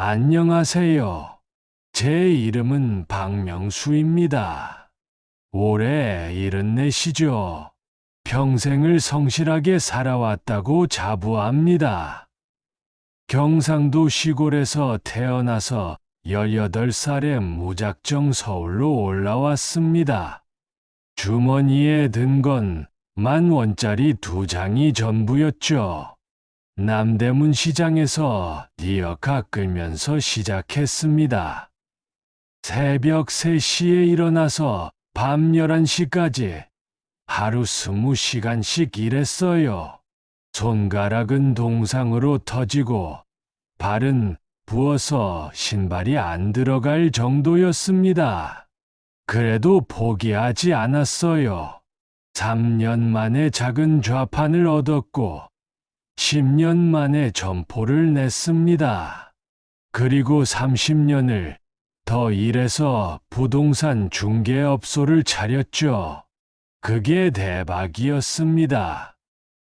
안녕하세요. 제 이름은 박명수입니다. 올해 74시죠. 평생을 성실하게 살아왔다고 자부합니다. 경상도 시골에서 태어나서 18살에 무작정 서울로 올라왔습니다. 주머니에 든 건 10,000원짜리 2장이 전부였죠. 남대문 시장에서 리어카 끌면서 시작했습니다. 새벽 3시에 일어나서 밤 11시까지 하루 20시간씩 일했어요. 손가락은 동상으로 터지고 발은 부어서 신발이 안 들어갈 정도였습니다. 그래도 포기하지 않았어요. 3년 만에 작은 좌판을 얻었고 10년 만에 점포를 냈습니다. 그리고 30년을 더 일해서 부동산 중개업소를 차렸죠. 그게 대박이었습니다.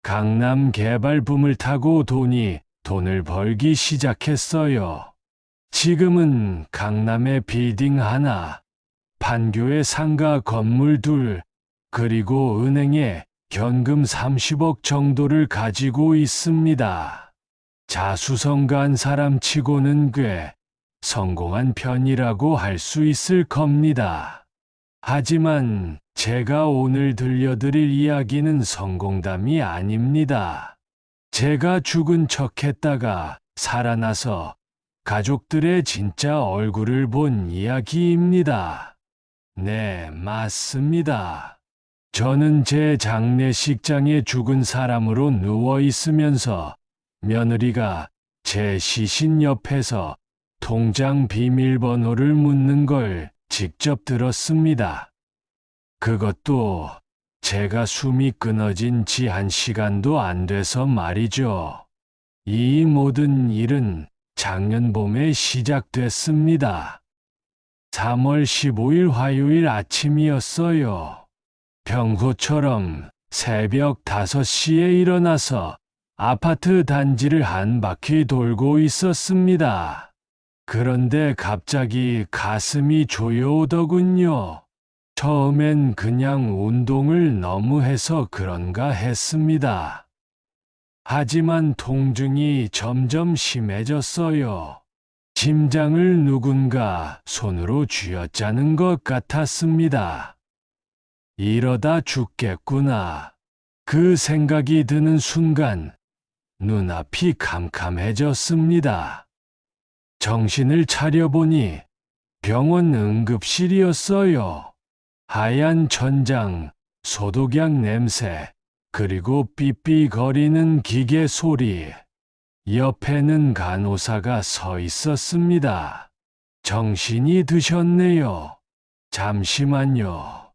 강남 개발 붐을 타고 돈을 벌기 시작했어요. 지금은 강남에 빌딩 하나, 판교에 상가 건물 2, 그리고 은행에 현금 30억 정도를 가지고 있습니다. 자수성가한 사람치고는 꽤 성공한 편이라고 할 수 있을 겁니다. 하지만 제가 오늘 들려드릴 이야기는 성공담이 아닙니다. 제가 죽은 척했다가 살아나서 가족들의 진짜 얼굴을 본 이야기입니다. 네, 맞습니다. 저는 제 장례식장에 죽은 사람으로 누워 있으면서 며느리가 제 시신 옆에서 통장 비밀번호를 묻는 걸 직접 들었습니다. 그것도 제가 숨이 끊어진 지 1시간도 안 돼서 말이죠. 이 모든 일은 작년 봄에 시작됐습니다. 3월 15일 화요일 아침이었어요. 평소처럼 새벽 5시에 일어나서 아파트 단지를 한 바퀴 돌고 있었습니다. 그런데 갑자기 가슴이 조여오더군요. 처음엔 그냥 운동을 너무 해서 그런가 했습니다. 하지만 통증이 점점 심해졌어요. 심장을 누군가 손으로 쥐어짜는 것 같았습니다. 이러다 죽겠구나. 그 생각이 드는 순간 눈앞이 캄캄해졌습니다. 정신을 차려보니 병원 응급실이었어요. 하얀 천장, 소독약 냄새, 그리고 삐삐거리는 기계 소리. 옆에는 간호사가 서 있었습니다. 정신이 드셨네요. 잠시만요.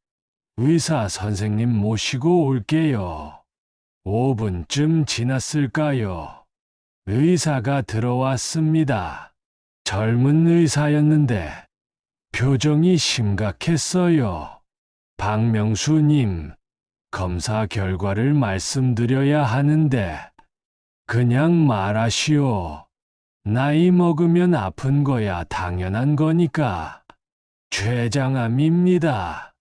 의사 선생님 모시고 올게요. 5분쯤 지났을까요? 의사가 들어왔습니다. 젊은 의사였는데 표정이 심각했어요. 박명수님, 검사 결과를 말씀드려야 하는데 그냥 말하시오. 나이 먹으면 아픈 거야 당연한 거니까. 췌장암입니다.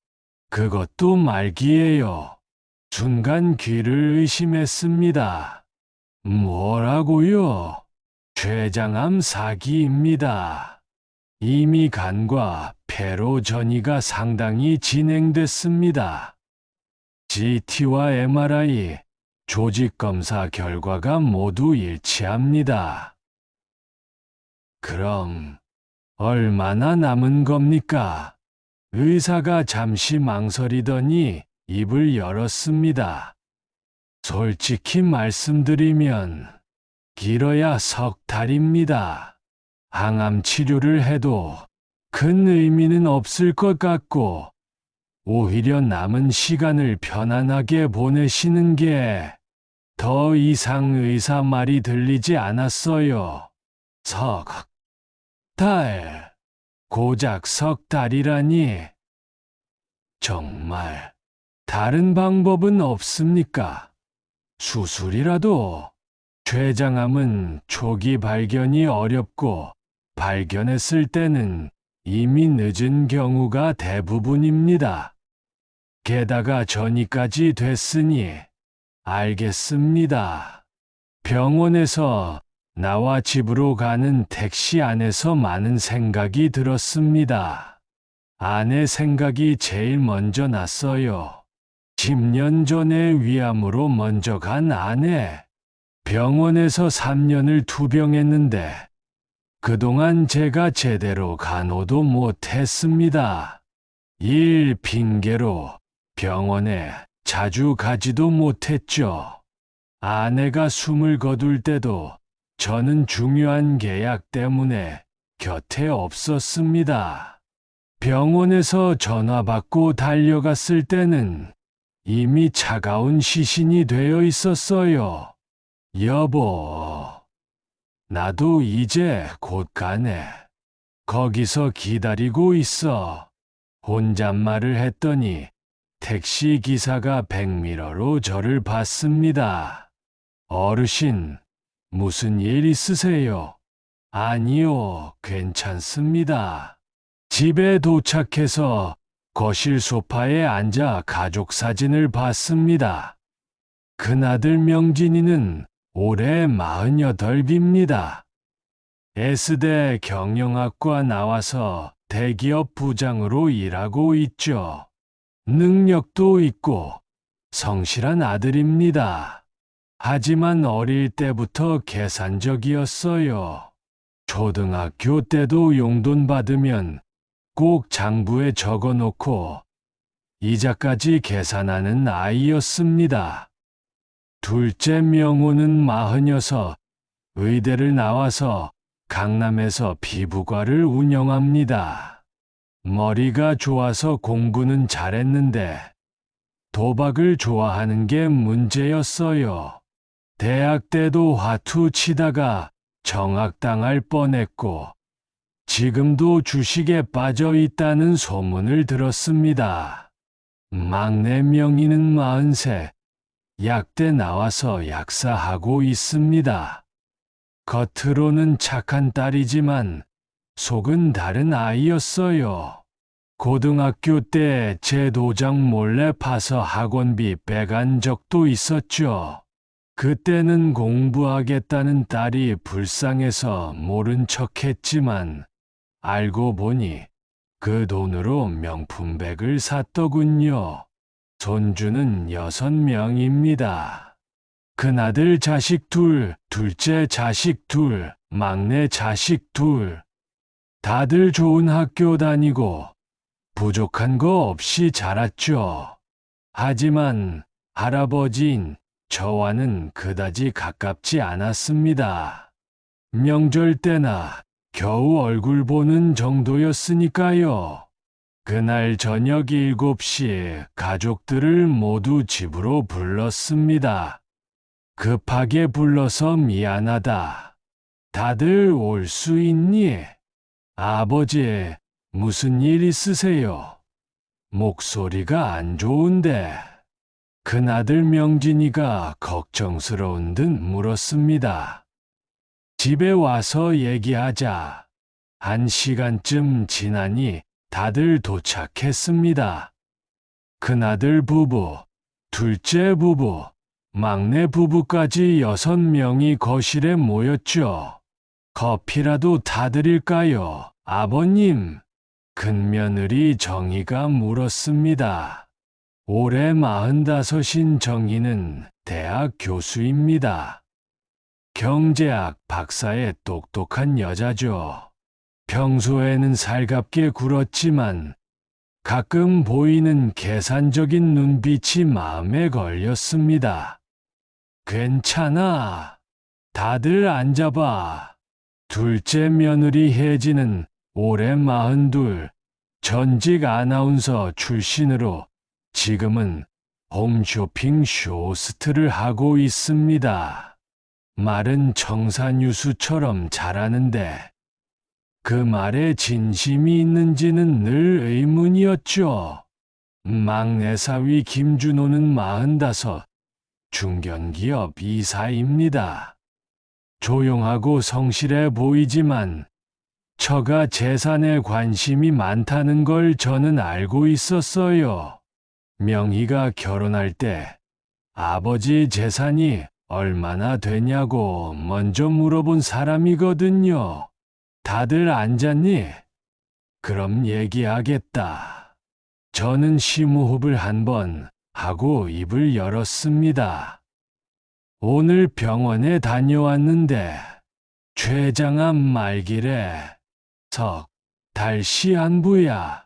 그것도 말기예요. 순간 귀를 의심했습니다. 뭐라고요? 췌장암 4기입니다. 이미 간과 폐로 전이가 상당히 진행됐습니다. CT와 MRI, 조직검사 결과가 모두 일치합니다. 그럼 얼마나 남은 겁니까? 의사가 잠시 망설이더니 입을 열었습니다. 솔직히 말씀드리면 길어야 3달입니다. 항암 치료를 해도 큰 의미는 없을 것 같고 오히려 남은 시간을 편안하게 보내시는 게 더 이상 의사 말이 들리지 않았어요. 3달. 고작 3달이라니. 정말 다른 방법은 없습니까? 수술이라도. 췌장암은 초기 발견이 어렵고 발견했을 때는 이미 늦은 경우가 대부분입니다. 게다가 전이까지 됐으니 알겠습니다. 병원에서 나와 집으로 가는 택시 안에서 많은 생각이 들었습니다. 아내 생각이 제일 먼저 났어요. 10년 전에 위암으로 먼저 간 아내. 병원에서 3년을 투병했는데 그동안 제가 제대로 간호도 못했습니다. 일 핑계로 병원에 자주 가지도 못했죠. 아내가 숨을 거둘 때도 저는 중요한 계약 때문에 곁에 없었습니다. 병원에서 전화 받고 달려갔을 때는 이미 차가운 시신이 되어 있었어요. 여보, 나도 이제 곧 가네. 거기서 기다리고 있어. 혼잣말을 했더니 택시 기사가 백미러로 저를 봤습니다. 어르신, 무슨 일 있으세요? 아니요, 괜찮습니다. 집에 도착해서 거실 소파에 앉아 가족 사진을 봤습니다. 큰아들 명진이는 올해 48입니다. S대 경영학과 나와서 대기업 부장으로 일하고 있죠. 능력도 있고 성실한 아들입니다. 하지만 어릴 때부터 계산적이었어요. 초등학교 때도 용돈 받으면 꼭 장부에 적어놓고 이자까지 계산하는 아이였습니다. 둘째 명호는 46, 의대를 나와서 강남에서 피부과를 운영합니다. 머리가 좋아서 공부는 잘했는데 도박을 좋아하는 게 문제였어요. 대학 때도 화투 치다가 정학당할 뻔했고 지금도 주식에 빠져 있다는 소문을 들었습니다. 막내 명희는 43, 약대 나와서 약사하고 있습니다. 겉으로는 착한 딸이지만 속은 다른 아이였어요. 고등학교 때 제 도장 몰래 파서 학원비 빼간 적도 있었죠. 그때는 공부하겠다는 딸이 불쌍해서 모른 척했지만 알고 보니 그 돈으로 명품백을 샀더군요. 손주는 6명입니다. 큰아들 자식 2, 둘째 자식 2, 막내 자식 2. 다들 좋은 학교 다니고 부족한 거 없이 자랐죠. 하지만 할아버지인 저와는 그다지 가깝지 않았습니다. 명절 때나 겨우 얼굴 보는 정도였으니까요. 그날 저녁 7시에 가족들을 모두 집으로 불렀습니다. 급하게 불러서 미안하다. 다들 올 수 있니? 아버지, 무슨 일 있으세요? 목소리가 안 좋은데. 큰아들 명진이가 걱정스러운 듯 물었습니다. 집에 와서 얘기하자. 1시간쯤 지나니 다들 도착했습니다. 큰아들 부부, 둘째 부부, 막내 부부까지 6명이 거실에 모였죠. 커피라도 타드릴까요, 아버님? 큰며느리 정희가 물었습니다. 올해 45인 정희는 대학 교수입니다. 경제학 박사의 똑똑한 여자죠. 평소에는 살갑게 굴었지만 가끔 보이는 계산적인 눈빛이 마음에 걸렸습니다. 괜찮아. 다들 앉아봐. 둘째 며느리 혜진은 올해 42, 전직 아나운서 출신으로 지금은 홈쇼핑 쇼호스트를 하고 있습니다. 말은 청사뉴스처럼 잘하는데 그 말에 진심이 있는지는 늘 의문이었죠. 막내 사위 김준호는 45, 중견기업 이사입니다. 조용하고 성실해 보이지만 처가 재산에 관심이 많다는 걸 저는 알고 있었어요. 명희가 결혼할 때 아버지 재산이 얼마나 되냐고 먼저 물어본 사람이거든요. 다들 앉았니? 그럼 얘기하겠다. 저는 심호흡을 한번 하고 입을 열었습니다. 오늘 병원에 다녀왔는데 췌장암 말기래. 달 시한부야.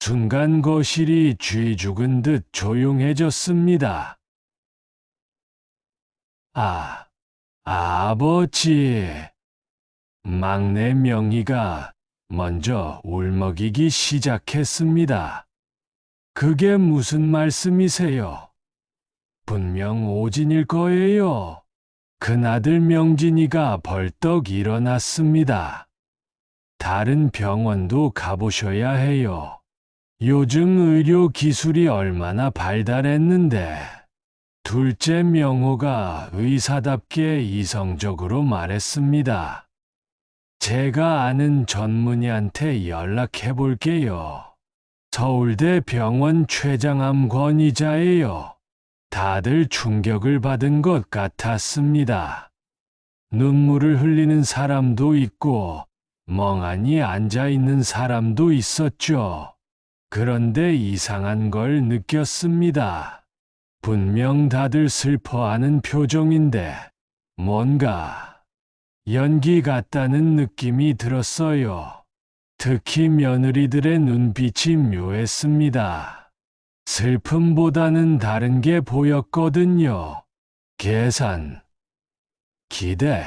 순간 거실이 쥐 죽은 듯 조용해졌습니다. 아버지. 막내 명희가 먼저 울먹이기 시작했습니다. 그게 무슨 말씀이세요? 분명 오진일 거예요. 큰아들 명진이가 벌떡 일어났습니다. 다른 병원도 가보셔야 해요. 요즘 의료 기술이 얼마나 발달했는데. 둘째 명호가 의사답게 이성적으로 말했습니다. 제가 아는 전문의한테 연락해 볼게요. 서울대 병원 췌장암 권위자예요. 다들 충격을 받은 것 같았습니다. 눈물을 흘리는 사람도 있고 멍하니 앉아 있는 사람도 있었죠. 그런데 이상한 걸 느꼈습니다. 분명 다들 슬퍼하는 표정인데 뭔가 연기 같다는 느낌이 들었어요. 특히 며느리들의 눈빛이 묘했습니다. 슬픔보다는 다른 게 보였거든요. 계산, 기대,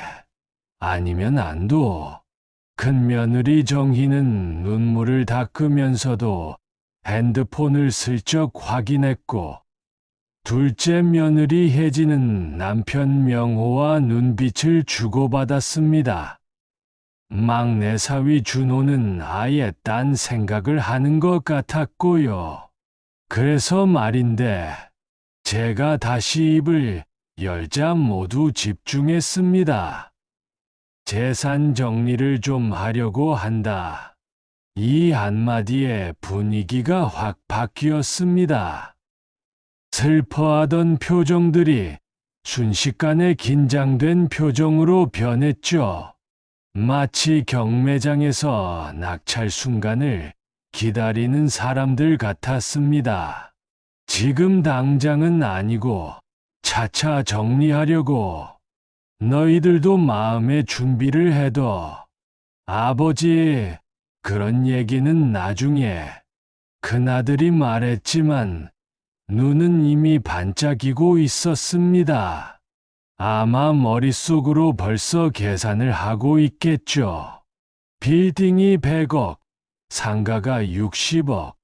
아니면 안도. 큰 며느리 정희는 눈물을 닦으면서도 핸드폰을 슬쩍 확인했고, 둘째 며느리 혜진은 남편 명호와 눈빛을 주고받았습니다. 막내 사위 준호는 아예 딴 생각을 하는 것 같았고요. 그래서 말인데, 제가 다시 입을 열자 모두 집중했습니다. 재산 정리를 좀 하려고 한다. 이 한마디에 분위기가 확 바뀌었습니다. 슬퍼하던 표정들이 순식간에 긴장된 표정으로 변했죠. 마치 경매장에서 낙찰 순간을 기다리는 사람들 같았습니다. 지금 당장은 아니고 차차 정리하려고. 너희들도 마음의 준비를 해둬. 아버지, 그런 얘기는 나중에. 큰아들이 말했지만 눈은 이미 반짝이고 있었습니다. 아마 머릿속으로 벌써 계산을 하고 있겠죠. 빌딩이 100억, 상가가 60억,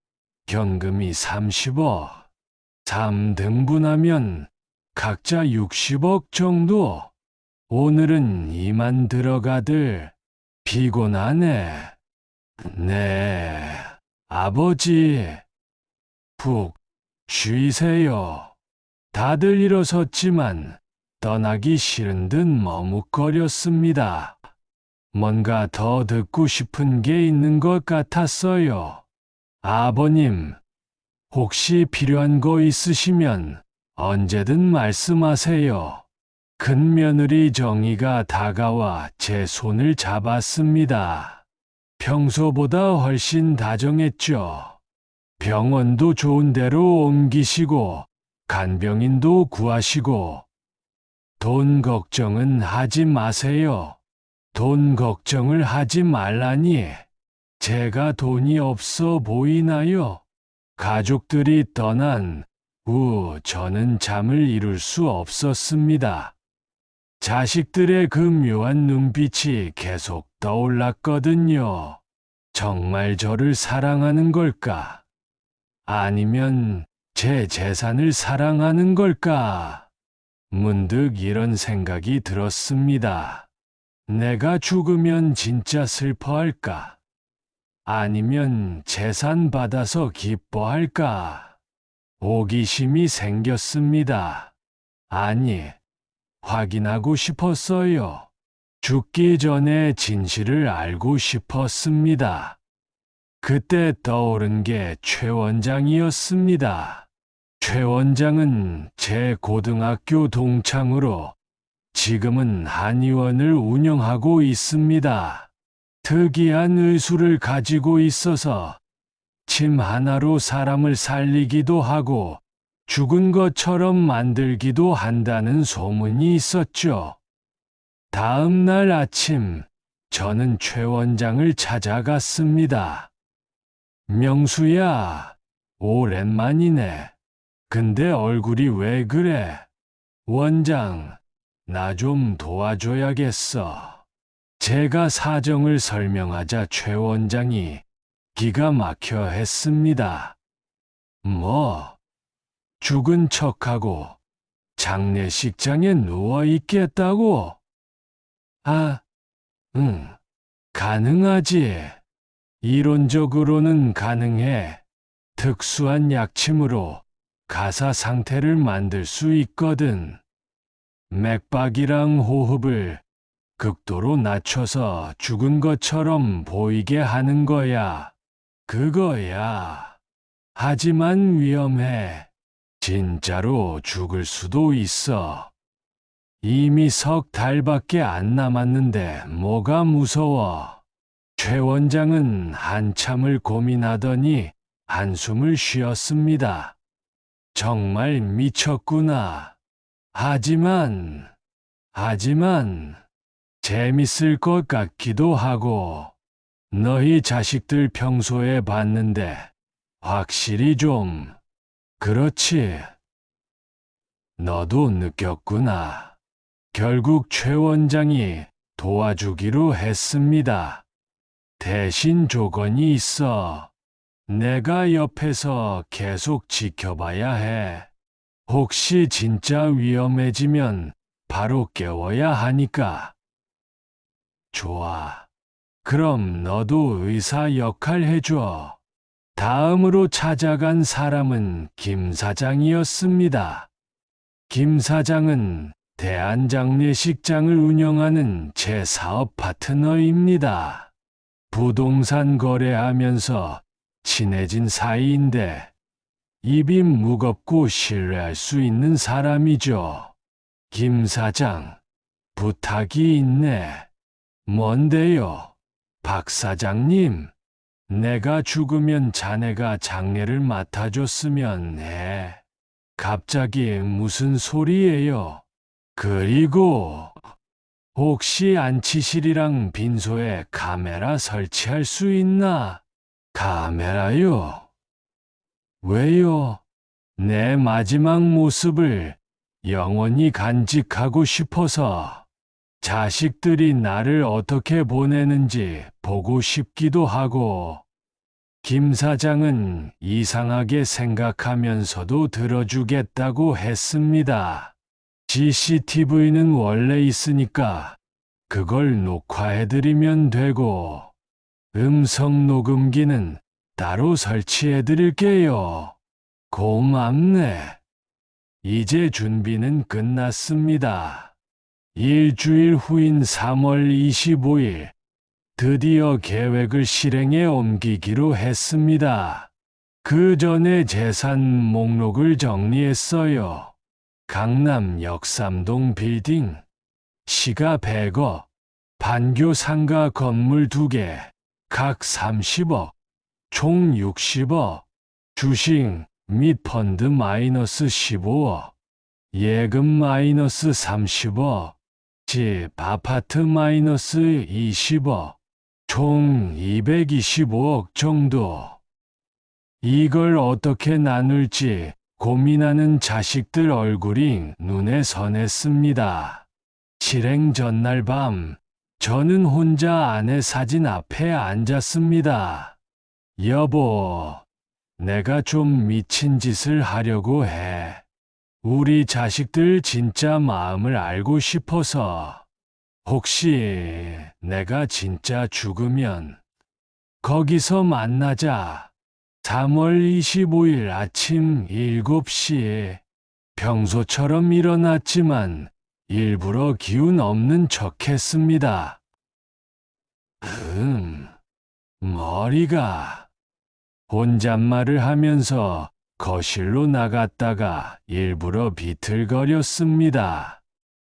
경금이 30억. 3등분하면 각자 60억 정도. 오늘은 이만 들어가들. 피곤하네. 네, 아버지. 푹 쉬세요. 다들 일어섰지만 떠나기 싫은 듯 머뭇거렸습니다. 뭔가 더 듣고 싶은 게 있는 것 같았어요. 아버님, 혹시 필요한 거 있으시면 언제든 말씀하세요. 큰 며느리 정희가 다가와 제 손을 잡았습니다. 평소보다 훨씬 다정했죠. 병원도 좋은 데로 옮기시고 간병인도 구하시고 돈 걱정은 하지 마세요. 돈 걱정을 하지 말라니. 제가 돈이 없어 보이나요? 가족들이 떠난 후 저는 잠을 이룰 수 없었습니다. 자식들의 그 묘한 눈빛이 계속 떠올랐거든요. 정말 저를 사랑하는 걸까? 아니면 제 재산을 사랑하는 걸까? 문득 이런 생각이 들었습니다. 내가 죽으면 진짜 슬퍼할까? 아니면 재산 받아서 기뻐할까? 호기심이 생겼습니다. 아니, 확인하고 싶었어요. 죽기 전에 진실을 알고 싶었습니다. 그때 떠오른 게 최 원장이었습니다. 최 원장은 제 고등학교 동창으로 지금은 한의원을 운영하고 있습니다. 특이한 의술을 가지고 있어서 침 하나로 사람을 살리기도 하고 죽은 것처럼 만들기도 한다는 소문이 있었죠. 다음 날 아침, 저는 최 원장을 찾아갔습니다. 명수야, 오랜만이네. 근데 얼굴이 왜 그래? 원장, 나 좀 도와줘야겠어. 제가 사정을 설명하자 최 원장이 기가 막혀 했습니다. 뭐, 죽은 척하고 장례식장에 누워 있겠다고? 아, 응, 가능하지. 이론적으로는 가능해. 특수한 약침으로 가사 상태를 만들 수 있거든. 맥박이랑 호흡을 극도로 낮춰서 죽은 것처럼 보이게 하는 거야. 그거야. 하지만 위험해. 진짜로 죽을 수도 있어. 이미 석 달밖에 안 남았는데 뭐가 무서워. 최 원장은 한참을 고민하더니 한숨을 쉬었습니다. 정말 미쳤구나. 하지만, 재밌을 것 같기도 하고, 너희 자식들 평소에 봤는데, 확실히 좀, 그렇지. 너도 느꼈구나. 결국 최 원장이 도와주기로 했습니다. 대신 조건이 있어. 내가 옆에서 계속 지켜봐야 해. 혹시 진짜 위험해지면 바로 깨워야 하니까. 좋아. 그럼 너도 의사 역할 해줘. 다음으로 찾아간 사람은 김 사장이었습니다. 김 사장은 대한장례식장을 운영하는 제 사업 파트너입니다. 부동산 거래하면서 친해진 사이인데 입이 무겁고 신뢰할 수 있는 사람이죠. 김 사장, 부탁이 있네. 뭔데요? 박 사장님, 내가 죽으면 자네가 장례를 맡아줬으면 해. 갑자기 무슨 소리예요? 그리고 혹시 안치실이랑 빈소에 카메라 설치할 수 있나? 카메라요? 왜요? 내 마지막 모습을 영원히 간직하고 싶어서. 자식들이 나를 어떻게 보내는지 보고 싶기도 하고. 김 사장은 이상하게 생각하면서도 들어주겠다고 했습니다. CCTV는 원래 있으니까 그걸 녹화해드리면 되고, 음성 녹음기는 따로 설치해드릴게요. 고맙네. 이제 준비는 끝났습니다. 일주일 후인 3월 25일, 드디어 계획을 실행에 옮기기로 했습니다. 그 전에 재산 목록을 정리했어요. 강남 역삼동 빌딩, 시가 100억, 반교 상가 건물 2개, 각 30억, 총 60억, 주식 및 펀드 마이너스 15억, 예금 마이너스 30억, 집 아파트 마이너스 20억, 총 225억 정도. 이걸 어떻게 나눌지 고민하는 자식들 얼굴이 눈에 선했습니다. 실행 전날 밤, 저는 혼자 아내 사진 앞에 앉았습니다. 여보, 내가 좀 미친 짓을 하려고 해. 우리 자식들 진짜 마음을 알고 싶어서. 혹시 내가 진짜 죽으면 거기서 만나자. 3월 25일 아침 7시. 평소처럼 일어났지만 일부러 기운 없는 척 했습니다. 머리가. 혼잣말을 하면서 거실로 나갔다가 일부러 비틀거렸습니다.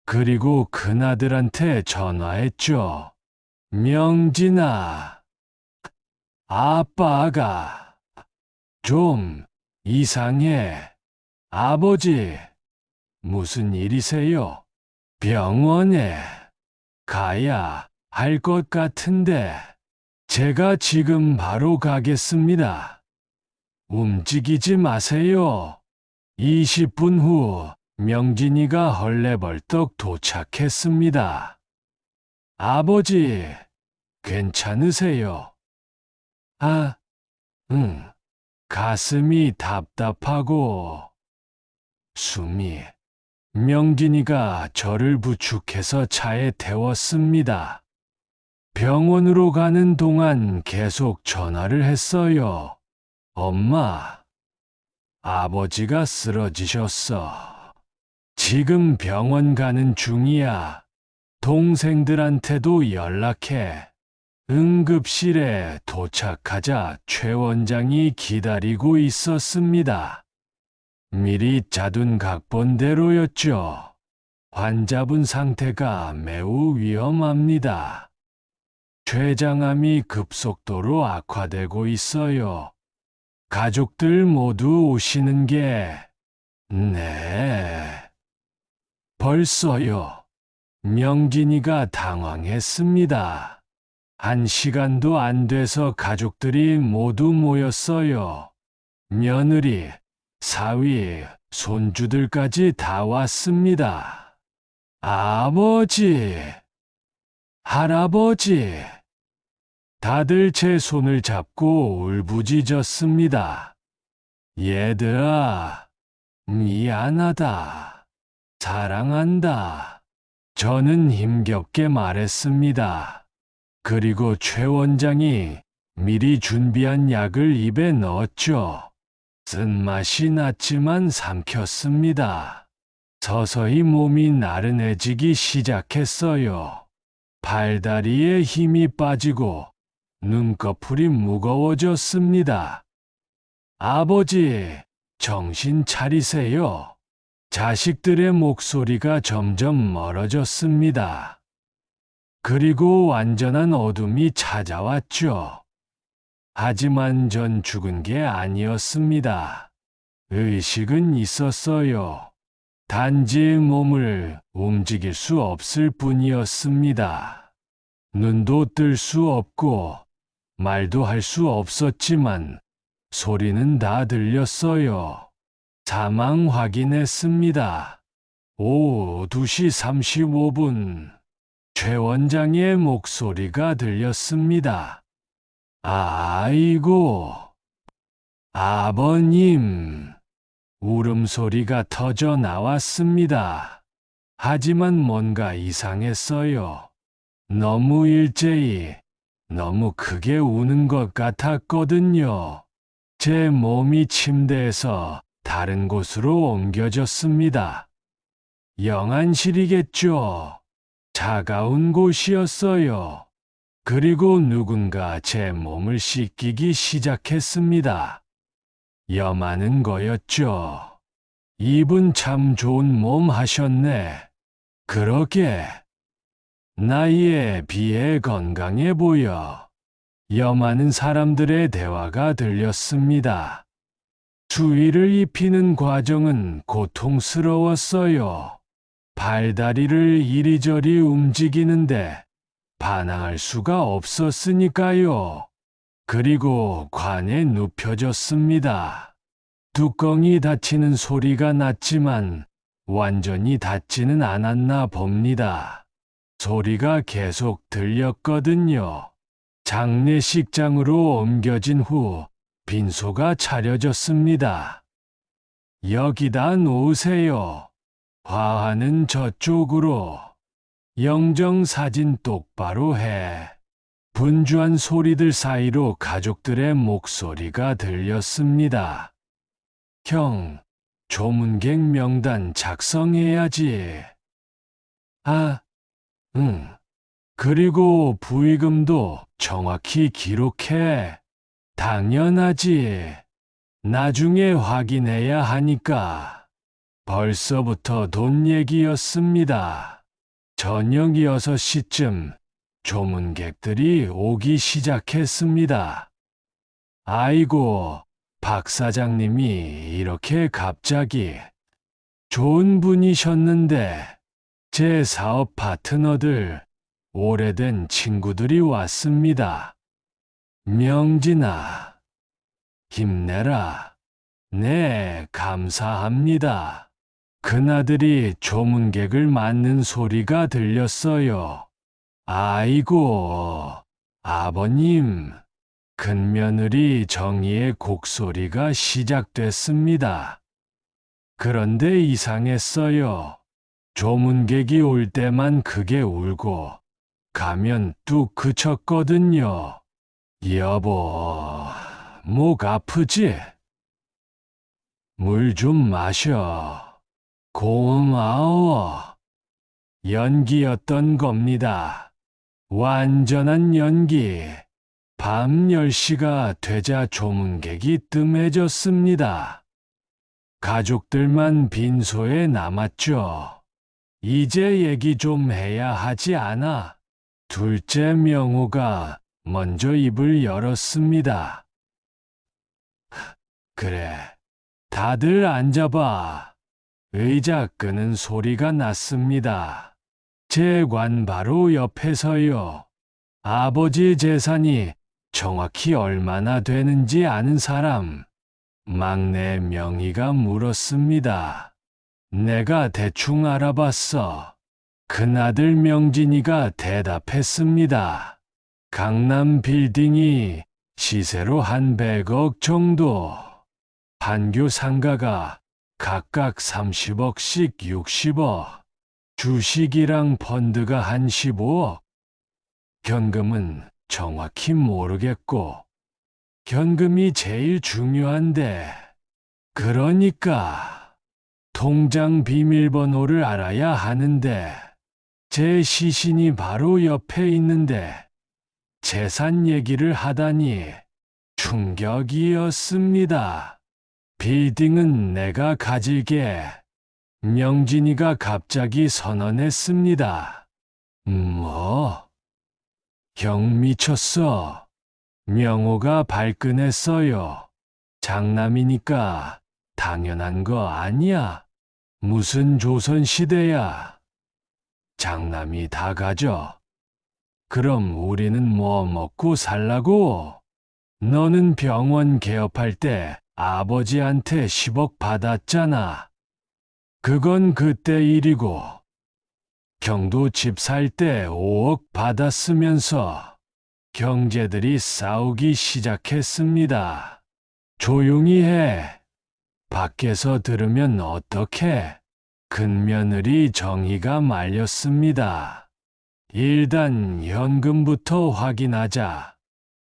그리고 큰아들한테 전화했죠. 명진아, 아빠가 좀 이상해. 아버지, 무슨 일이세요? 병원에 가야 할 것 같은데 제가 지금 바로 가겠습니다. 움직이지 마세요. 20분 후 명진이가 헐레벌떡 도착했습니다. 아버지, 괜찮으세요? 아, 응. 가슴이 답답하고 숨이. 명진이가 저를 부축해서 차에 태웠습니다. 병원으로 가는 동안 계속 전화를 했어요. 엄마, 아버지가 쓰러지셨어. 지금 병원 가는 중이야. 동생들한테도 연락해. 응급실에 도착하자 최 원장이 기다리고 있었습니다. 미리 짜둔 각본대로였죠. 환자분 상태가 매우 위험합니다. 췌장암이 급속도로 악화되고 있어요. 가족들 모두 오시는 게. 네. 벌써요. 명진이가 당황했습니다. 1시간도 안 돼서 가족들이 모두 모였어요. 며느리, 사위, 손주들까지 다 왔습니다. 아버지, 할아버지. 다들 제 손을 잡고 울부짖었습니다. 얘들아, 미안하다. 사랑한다. 저는 힘겹게 말했습니다. 그리고 최 원장이 미리 준비한 약을 입에 넣었죠. 쓴맛이 났지만 삼켰습니다. 서서히 몸이 나른해지기 시작했어요. 팔다리에 힘이 빠지고 눈꺼풀이 무거워졌습니다. 아버지, 정신 차리세요. 자식들의 목소리가 점점 멀어졌습니다. 그리고 완전한 어둠이 찾아왔죠. 하지만 전 죽은 게 아니었습니다. 의식은 있었어요. 단지 몸을 움직일 수 없을 뿐이었습니다. 눈도 뜰 수 없고 말도 할 수 없었지만 소리는 다 들렸어요. 사망 확인했습니다. 오후 2시 35분. 최 원장의 목소리가 들렸습니다. 아이고, 아버님. 울음소리가 터져 나왔습니다. 하지만 뭔가 이상했어요. 너무 일제히, 너무 크게 우는 것 같았거든요. 제 몸이 침대에서 다른 곳으로 옮겨졌습니다. 영안실이겠죠. 차가운 곳이었어요. 그리고 누군가 제 몸을 씻기기 시작했습니다. 염하는 거였죠. 이분 참 좋은 몸 하셨네. 그러게. 나이에 비해 건강해 보여. 염하는 사람들의 대화가 들렸습니다. 수의를 입히는 과정은 고통스러웠어요. 발다리를 이리저리 움직이는데 반항할 수가 없었으니까요. 그리고 관에 눕혀졌습니다. 뚜껑이 닫히는 소리가 났지만 완전히 닫지는 않았나 봅니다. 소리가 계속 들렸거든요. 장례식장으로 옮겨진 후 빈소가 차려졌습니다. 여기다 놓으세요. 화환은 저쪽으로. 영정사진 똑바로 해. 분주한 소리들 사이로 가족들의 목소리가 들렸습니다. 형, 조문객 명단 작성해야지. 아, 응. 그리고 부의금도 정확히 기록해. 당연하지. 나중에 확인해야 하니까. 벌써부터 돈 얘기였습니다. 저녁 6시쯤 조문객들이 오기 시작했습니다. 아이고, 박 사장님이 이렇게 갑자기. 좋은 분이셨는데 제 사업 파트너들, 오래된 친구들이 왔습니다. 명진아, 힘내라. 네, 감사합니다. 그나들이 조문객을 맞는 소리가 들렸어요. 아이고, 아버님. 큰며느리 정희의 곡소리가 시작됐습니다. 그런데 이상했어요. 조문객이 올 때만 크게 울고 가면 뚝 그쳤거든요. 여보, 목 아프지? 물 좀 마셔. 고마워. 연기였던 겁니다. 완전한 연기. 밤 10시가 되자 조문객이 뜸해졌습니다. 가족들만 빈소에 남았죠. 이제 얘기 좀 해야 하지 않아? 둘째 명호가 먼저 입을 열었습니다. 그래, 다들 앉아봐. 의자 끄는 소리가 났습니다. 재관 바로 옆에서요. 아버지 재산이 정확히 얼마나 되는지 아는 사람. 막내 명희가 물었습니다. 내가 대충 알아봤어. 큰아들 명진이가 대답했습니다. 강남 빌딩이 시세로 한 100억 정도. 판교 상가가 각각 30억씩 60억. 주식이랑 펀드가 한 15억. 현금은 정확히 모르겠고. 현금이 제일 중요한데. 그러니까 통장 비밀번호를 알아야 하는데 제 시신이 바로 옆에 있는데 재산 얘기를 하다니 충격이었습니다. 빌딩은 내가 가질게. 명진이가 갑자기 선언했습니다. 뭐? 형 미쳤어. 명호가 발끈했어요. 장남이니까 당연한 거 아니야. 무슨 조선시대야. 장남이 다 가져. 그럼 우리는 뭐 먹고 살라고? 너는 병원 개업할 때 아버지한테 10억 받았잖아. 그건 그때 일이고. 경도 집 살 때 5억 받았으면서 경제들이 싸우기 시작했습니다. 조용히 해. 밖에서 들으면 어떡해? 큰며느리 정희가 말렸습니다. 일단 현금부터 확인하자.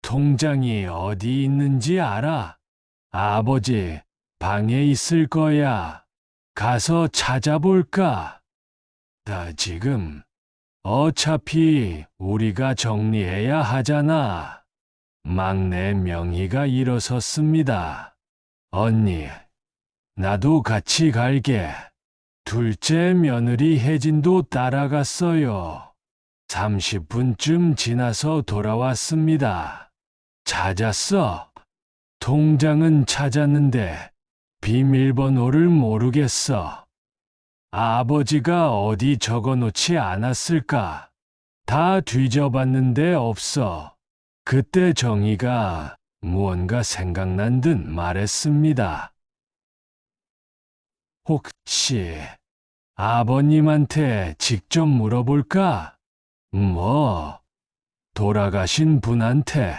통장이 어디 있는지 알아? 아버지, 방에 있을 거야. 가서 찾아볼까? 나 지금 어차피 우리가 정리해야 하잖아. 막내 명희가 일어섰습니다. 언니, 나도 같이 갈게. 둘째 며느리 혜진도 따라갔어요. 30분쯤 지나서 돌아왔습니다. 찾았어. 통장은 찾았는데 비밀번호를 모르겠어. 아버지가 어디 적어놓지 않았을까? 다 뒤져봤는데 없어. 그때 정희가 무언가 생각난 듯 말했습니다. 혹시 아버님한테 직접 물어볼까? 뭐? 돌아가신 분한테?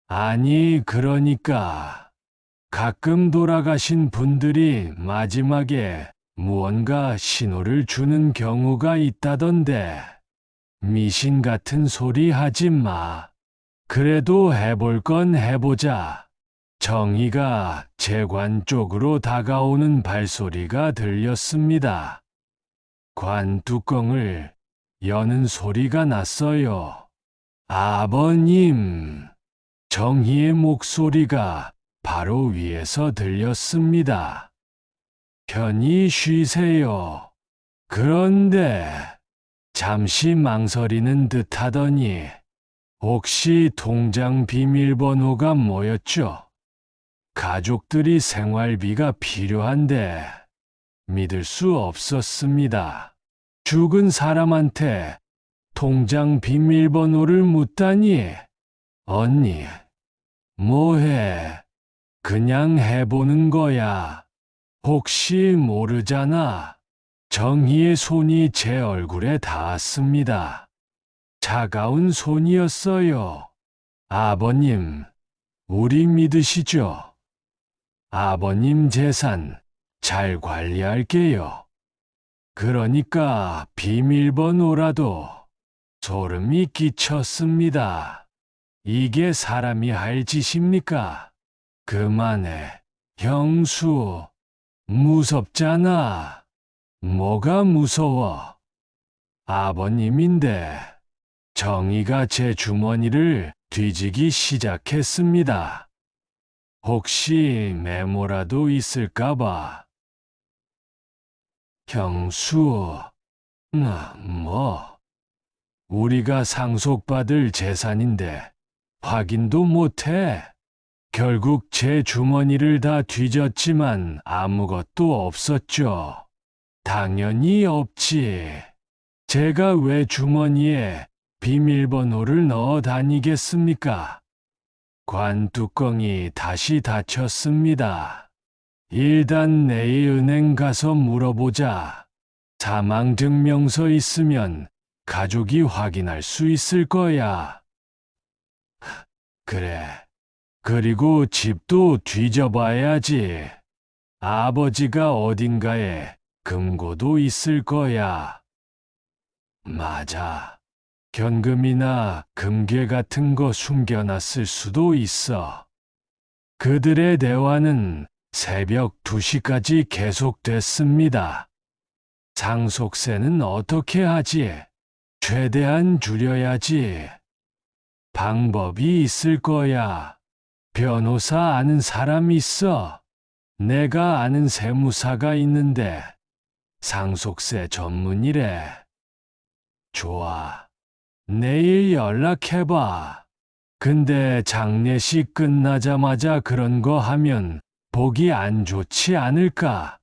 아니, 그러니까 가끔 돌아가신 분들이 마지막에 무언가 신호를 주는 경우가 있다던데. 미신 같은 소리 하지 마. 그래도 해볼 건 해보자. 정희가 재관 쪽으로 다가오는 발소리가 들렸습니다. 관 뚜껑을 여는 소리가 났어요. 아버님, 정희의 목소리가 바로 위에서 들렸습니다. 편히 쉬세요. 그런데 잠시 망설이는 듯 하더니 혹시 통장 비밀번호가 뭐였죠? 가족들이 생활비가 필요한데 믿을 수 없었습니다. 죽은 사람한테 통장 비밀번호를 묻다니. 언니, 뭐해? 그냥 해보는 거야. 혹시 모르잖아. 정희의 손이 제 얼굴에 닿았습니다. 차가운 손이었어요. 아버님, 우리 믿으시죠? 아버님 재산 잘 관리할게요. 그러니까 비밀번호라도. 소름이 끼쳤습니다. 이게 사람이 할 짓입니까? 그만해, 형수. 무섭잖아. 뭐가 무서워? 아버님인데. 정희가 제 주머니를 뒤지기 시작했습니다. 혹시 메모라도 있을까봐. 형수, 뭐, 우리가 상속받을 재산인데 확인도 못해. 결국 제 주머니를 다 뒤졌지만 아무것도 없었죠. 당연히 없지. 제가 왜 주머니에 비밀번호를 넣어 다니겠습니까? 관뚜껑이 다시 닫혔습니다. 일단 내일 은행 가서 물어보자. 사망증명서 있으면 가족이 확인할 수 있을 거야. 그래. 그리고 집도 뒤져봐야지. 아버지가 어딘가에 금고도 있을 거야. 맞아. 현금이나 금괴 같은 거 숨겨놨을 수도 있어. 그들의 대화는 새벽 2시까지 계속됐습니다. 상속세는 어떻게 하지? 최대한 줄여야지. 방법이 있을 거야. 변호사 아는 사람 있어. 내가 아는 세무사가 있는데 상속세 전문이래. 좋아. 내일 연락해봐. 근데 장례식 끝나자마자 그런 거 하면 보기 안 좋지 않을까?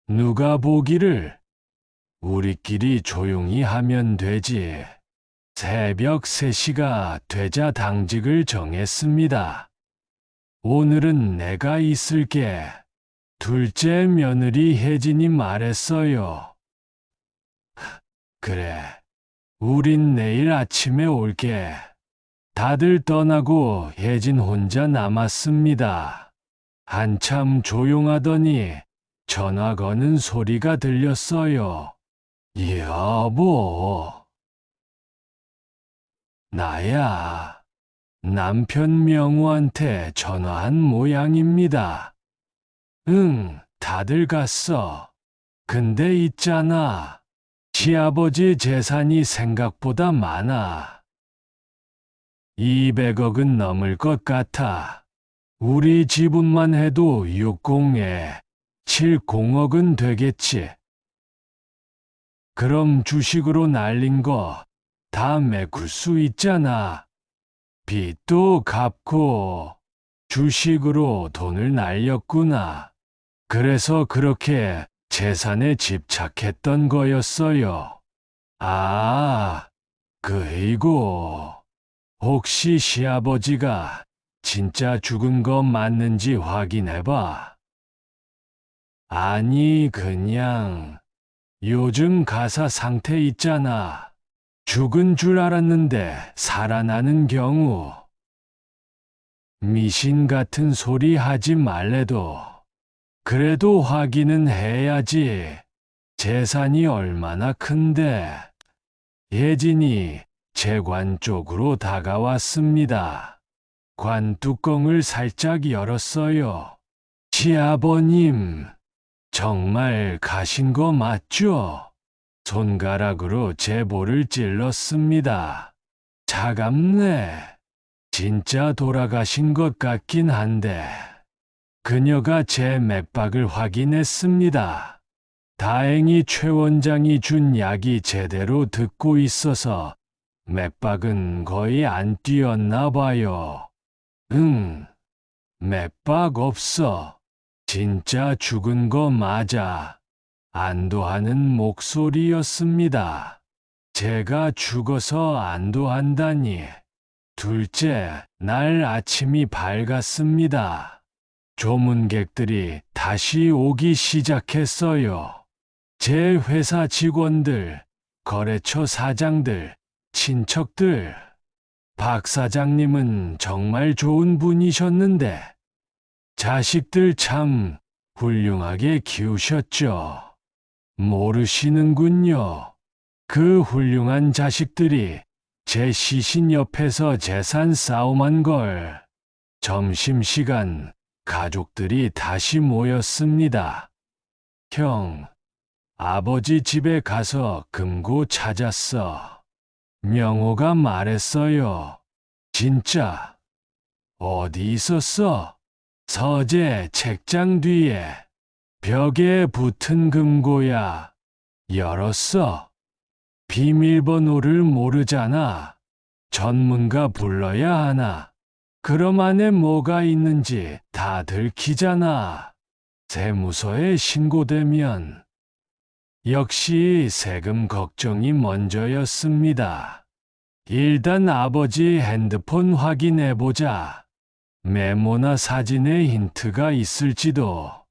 누가 보기를? 우리끼리 조용히 하면 되지. 새벽 3시가 되자 당직을 정했습니다. 오늘은 내가 있을게. 둘째 며느리 혜진이 말했어요. 그래. 우린 내일 아침에 올게. 다들 떠나고 혜진 혼자 남았습니다. 한참 조용하더니 전화 거는 소리가 들렸어요. 여보. 나야. 남편 명우한테 전화한 모양입니다. 응, 다들 갔어. 근데 있잖아. 시아버지 재산이 생각보다 많아. 200억은 넘을 것 같아. 우리 지분만 해도 60에 70억은 되겠지. 그럼 주식으로 날린 거 다 메꿀 수 있잖아. 빚도 갚고 주식으로 돈을 날렸구나. 그래서 그렇게 재산에 집착했던 거였어요. 아, 그이고 혹시 시아버지가 진짜 죽은 거 맞는지 확인해봐. 아니, 그냥 요즘 가사 상태 있잖아. 죽은 줄 알았는데 살아나는 경우. 미신 같은 소리 하지 말래도. 그래도 확인은 해야지. 재산이 얼마나 큰데. 예진이 제 관 쪽으로 다가왔습니다. 관 뚜껑을 살짝 열었어요. 시아버님, 정말 가신 거 맞죠? 손가락으로 제 볼을 찔렀습니다. 차갑네. 진짜 돌아가신 것 같긴 한데. 그녀가 제 맥박을 확인했습니다. 다행히 최 원장이 준 약이 제대로 듣고 있어서 맥박은 거의 안 뛰었나 봐요. 응, 맥박 없어. 진짜 죽은 거 맞아. 안도하는 목소리였습니다. 제가 죽어서 안도한다니. 둘째 날 아침이 밝았습니다. 조문객들이 다시 오기 시작했어요. 제 회사 직원들, 거래처 사장들, 친척들. 박 사장님은 정말 좋은 분이셨는데, 자식들 참 훌륭하게 키우셨죠. 모르시는군요. 그 훌륭한 자식들이 제 시신 옆에서 재산 싸움한 걸. 점심시간 가족들이 다시 모였습니다. 형, 아버지 집에 가서 금고 찾았어. 명호가 말했어요. 진짜? 어디 있었어? 서재 책장 뒤에. 벽에 붙은 금고야. 열었어. 비밀번호를 모르잖아. 전문가 불러야 하나. 그럼 안에 뭐가 있는지 다 들키잖아. 세무서에 신고되면. 역시 세금 걱정이 먼저였습니다. 일단 아버지 핸드폰 확인해보자. 메모나 사진에 힌트가 있을지도.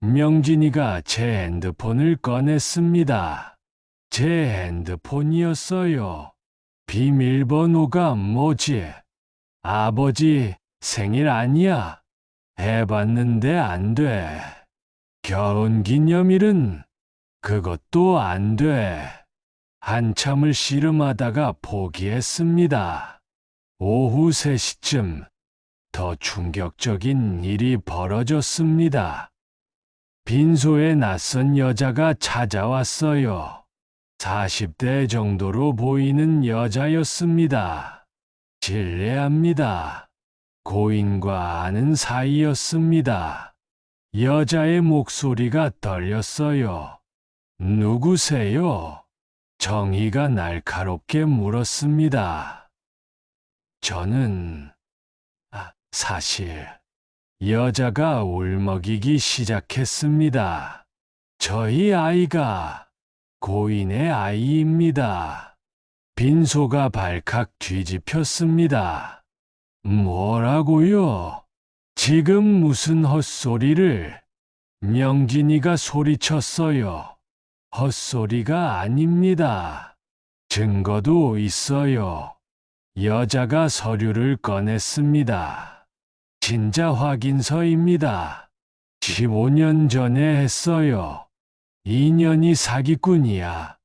명진이가 제 핸드폰을 꺼냈습니다. 제 핸드폰이었어요. 비밀번호가 뭐지? 아버지 생일 아니야? 해봤는데 안 돼. 결혼기념일은? 그것도 안 돼. 한참을 씨름하다가 포기했습니다. 오후 3시쯤 더 충격적인 일이 벌어졌습니다. 빈소에 낯선 여자가 찾아왔어요. 40대 정도로 보이는 여자였습니다. 실례합니다. 고인과 아는 사이였습니다. 여자의 목소리가 떨렸어요. 누구세요? 정희가 날카롭게 물었습니다. 저는, 사실, 여자가 울먹이기 시작했습니다. 저희 아이가 고인의 아이입니다. 빈소가 발칵 뒤집혔습니다. 뭐라고요? 지금 무슨 헛소리를? 명진이가 소리쳤어요. 헛소리가 아닙니다. 증거도 있어요. 여자가 서류를 꺼냈습니다. 진짜 확인서입니다. 15년 전에 했어요. 2년이 사기꾼이야.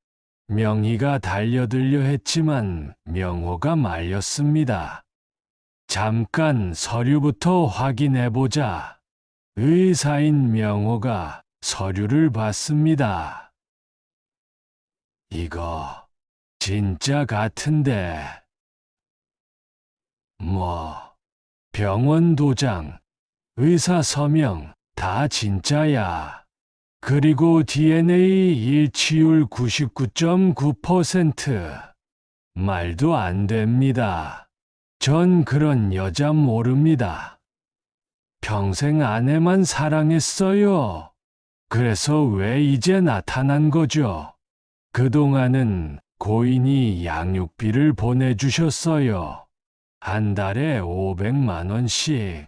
명희가 달려들려 했지만 명호가 말렸습니다. 잠깐 서류부터 확인해보자. 의사인 명호가 서류를 봤습니다. 이거 진짜 같은데. 병원 도장, 의사 서명 다 진짜야. 그리고 DNA 일치율 99.9%. 말도 안 됩니다. 전 그런 여자 모릅니다. 평생 아내만 사랑했어요. 그래서 왜 이제 나타난 거죠? 그동안은 고인이 양육비를 보내주셨어요. 한 달에 500만 원씩.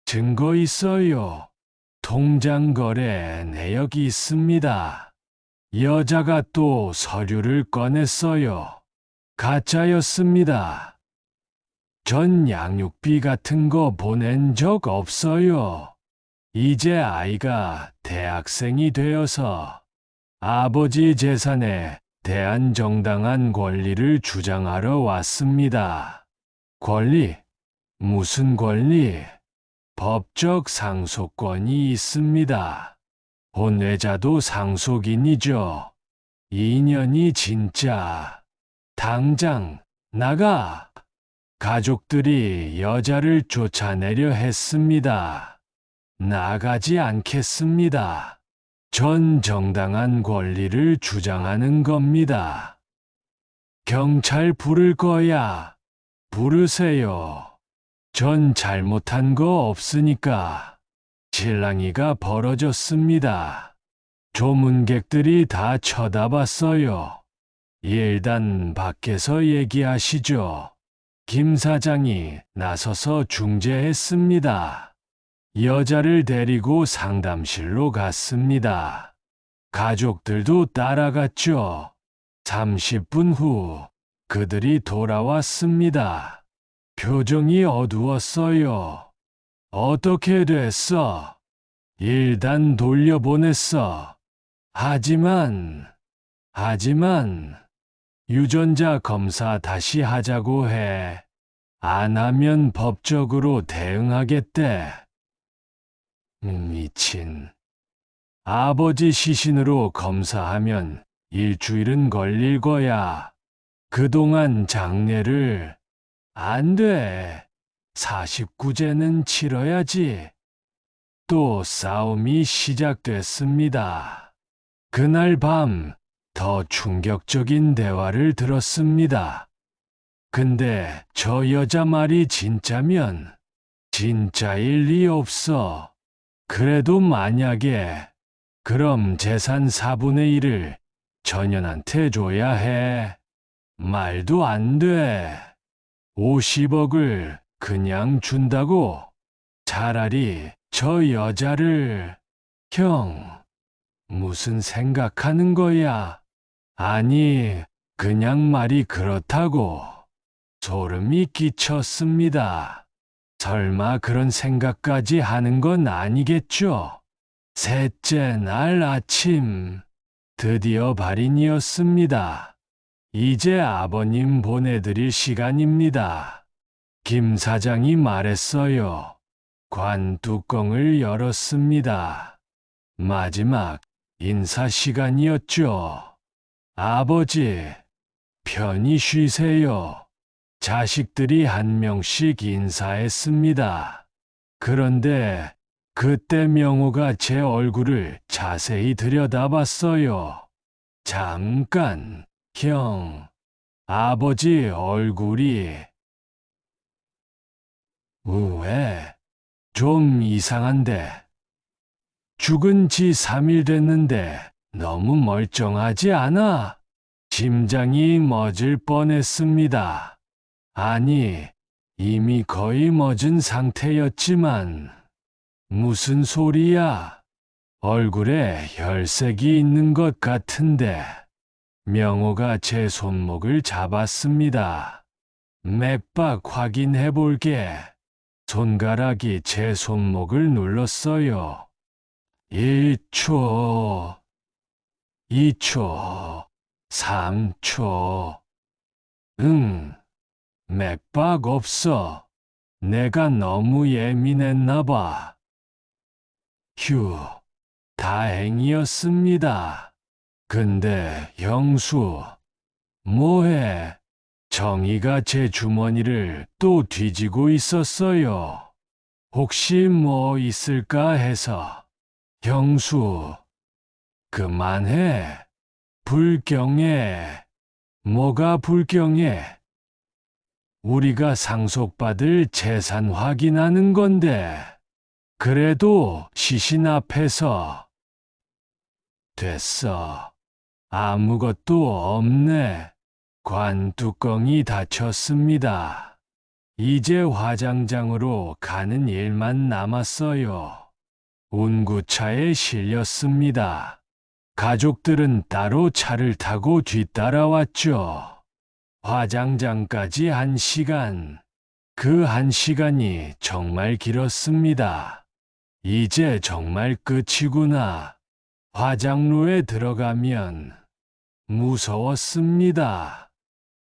증거 있어요. 통장 거래 내역이 있습니다. 여자가 또 서류를 꺼냈어요. 가짜였습니다. 전 양육비 같은 거 보낸 적 없어요. 이제 아이가 대학생이 되어서 아버지 재산에 대한 정당한 권리를 주장하러 왔습니다. 권리? 무슨 권리? 법적 상속권이 있습니다. 혼외자도 상속인이죠. 인연이 진짜. 당장 나가. 가족들이 여자를 쫓아내려 했습니다. 나가지 않겠습니다. 전 정당한 권리를 주장하는 겁니다. 경찰 부를 거야. 부르세요. 전 잘못한 거 없으니까. 실랑이가 벌어졌습니다. 조문객들이 다 쳐다봤어요. 일단 밖에서 얘기하시죠. 김 사장이 나서서 중재했습니다. 여자를 데리고 상담실로 갔습니다. 가족들도 따라갔죠. 30분 후 그들이 돌아왔습니다. 표정이 어두웠어요. 어떻게 됐어? 일단 돌려보냈어. 하지만 유전자 검사 다시 하자고 해. 안 하면 법적으로 대응하겠대. 미친. 아버지 시신으로 검사하면 일주일은 걸릴 거야. 그동안 장례를. 안 돼. 49제는 치러야지. 또 싸움이 시작됐습니다. 그날 밤 더 충격적인 대화를 들었습니다. 근데 저 여자 말이 진짜면 진짜일 리 없어. 그래도 만약에 그럼 재산 4분의 1을 전현한테 줘야 해. 말도 안 돼. 50억을 그냥 준다고? 차라리 저 여자를. 형, 무슨 생각하는 거야? 아니, 그냥 말이 그렇다고. 소름이 끼쳤습니다. 설마 그런 생각까지 하는 건 아니겠죠? 셋째 날 아침, 드디어 발인이었습니다. 이제 아버님 보내드릴 시간입니다. 김 사장이 말했어요. 관 뚜껑을 열었습니다. 마지막 인사 시간이었죠. 아버지, 편히 쉬세요. 자식들이 한 명씩 인사했습니다. 그런데 그때 명호가 제 얼굴을 자세히 들여다봤어요. 잠깐, 형. 아버지 얼굴이. 왜? 좀 이상한데. 죽은 지 3일 됐는데 너무 멀쩡하지 않아? 심장이 멎을 뻔했습니다. 아니, 이미 거의 멎은 상태였지만. 무슨 소리야? 얼굴에 혈색이 있는 것 같은데. 명호가 제 손목을 잡았습니다. 맥박 확인해 볼게. 손가락이 제 손목을 눌렀어요. 1초, 2초, 3초. 응, 맥박 없어. 내가 너무 예민했나 봐. 휴, 다행이었습니다. 근데 형수, 뭐해? 정희가 제 주머니를 또 뒤지고 있었어요. 혹시 뭐 있을까 해서. 형수, 그만해. 불경해. 뭐가 불경해? 우리가 상속받을 재산 확인하는 건데. 그래도 시신 앞에서. 됐어. 아무것도 없네. 관 뚜껑이 닫혔습니다. 이제 화장장으로 가는 일만 남았어요. 운구차에 실렸습니다. 가족들은 따로 차를 타고 뒤따라왔죠. 화장장까지 1시간. 그 1시간이 정말 길었습니다. 이제 정말 끝이구나. 화장로에 들어가면 무서웠습니다.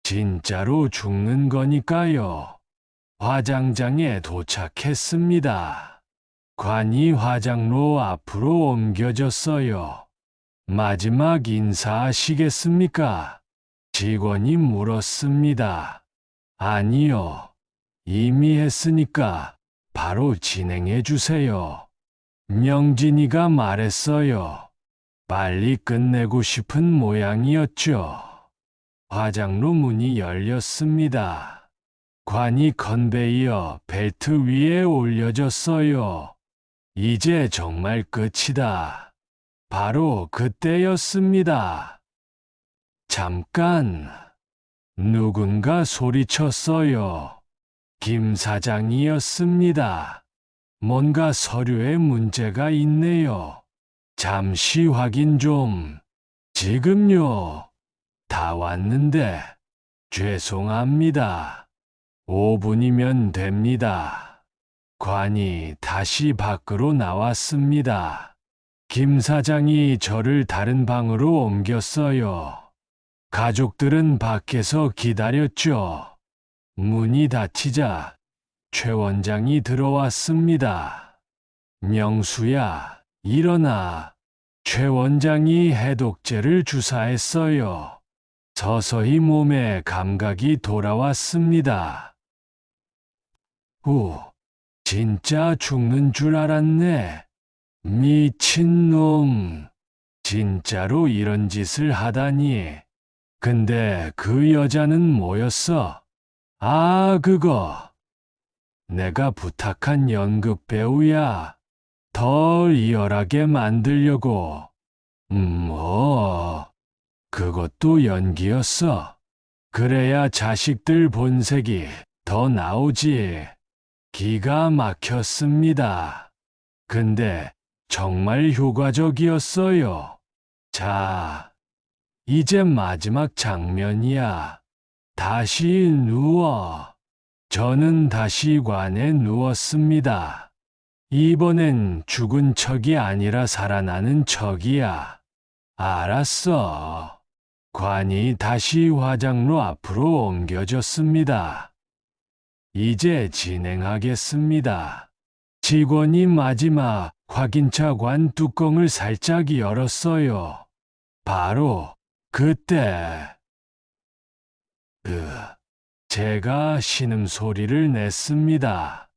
진짜로 죽는 거니까요. 화장장에 도착했습니다. 관이 화장로 앞으로 옮겨졌어요. 마지막 인사하시겠습니까? 직원이 물었습니다. 아니요. 이미 했으니까 바로 진행해 주세요. 명진이가 말했어요. 빨리 끝내고 싶은 모양이었죠. 화장로 문이 열렸습니다. 관이 컨베이어 벨트 위에 올려졌어요. 이제 정말 끝이다. 바로 그때였습니다. 잠깐. 누군가 소리쳤어요. 김 사장이었습니다. 뭔가 서류에 문제가 있네요. 잠시 확인 좀. 지금요. 다 왔는데. 죄송합니다. 5분이면 됩니다. 관이 다시 밖으로 나왔습니다. 김 사장이 저를 다른 방으로 옮겼어요. 가족들은 밖에서 기다렸죠. 문이 닫히자 최 원장이 들어왔습니다. 명수야, 일어나. 최 원장이 해독제를 주사했어요. 서서히 몸에 감각이 돌아왔습니다. 진짜 죽는 줄 알았네. 미친놈. 진짜로 이런 짓을 하다니. 근데 그 여자는 뭐였어? 아, 그거. 내가 부탁한 연극 배우야. 더 리얼하게 만들려고. 그것도 연기였어. 그래야 자식들 본색이 더 나오지. 기가 막혔습니다. 근데 정말 효과적이었어요. 자, 이제 마지막 장면이야. 다시 누워. 저는 다시 관에 누웠습니다. 이번엔 죽은 척이 아니라 살아나는 척이야. 알았어. 관이 다시 화장로 앞으로 옮겨졌습니다. 이제 진행하겠습니다. 직원이 마지막 확인차 관 뚜껑을 살짝 열었어요. 바로 그때 제가 신음소리를 냈습니다.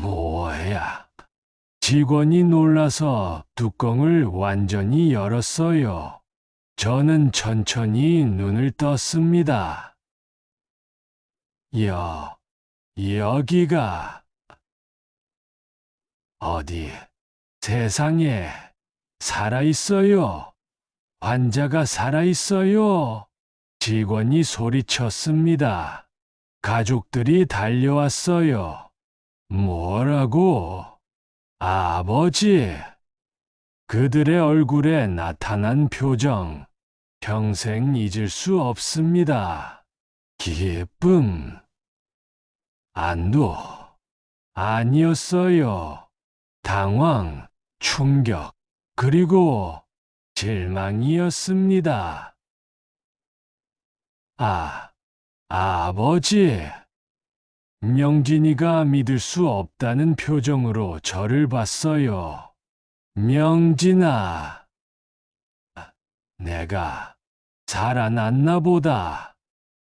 뭐야? 직원이 놀라서 뚜껑을 완전히 열었어요. 저는 천천히 눈을 떴습니다. 여기가 어디? 세상에 살아있어요. 환자가 살아있어요. 직원이 소리쳤습니다. 가족들이 달려왔어요. 뭐라고? 아버지. 그들의 얼굴에 나타난 표정. 평생 잊을 수 없습니다. 기쁨. 안도. 아니었어요. 당황, 충격, 그리고 실망이었습니다. 아버지. 명진이가 믿을 수 없다는 표정으로 저를 봤어요. 명진아. 내가 살아났나 보다.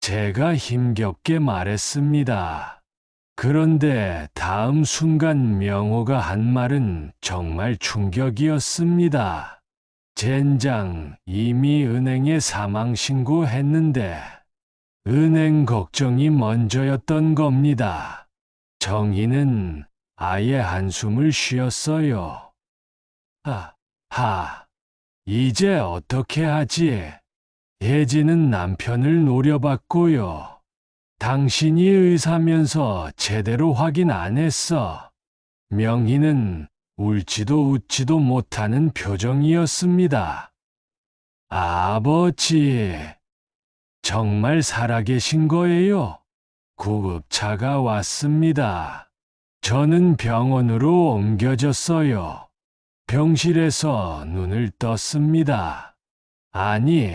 제가 힘겹게 말했습니다. 그런데 다음 순간 명호가 한 말은 정말 충격이었습니다. 젠장, 이미 은행에 사망신고했는데 은행 걱정이 먼저였던 겁니다. 정희는 아예 한숨을 쉬었어요. 이제 어떻게 하지? 예지는 남편을 노려봤고요. 당신이 의사면서 제대로 확인 안 했어. 명희는 울지도 웃지도 못하는 표정이었습니다. 아버지, 정말 살아계신 거예요? 구급차가 왔습니다. 저는 병원으로 옮겨졌어요. 병실에서 눈을 떴습니다. 아니,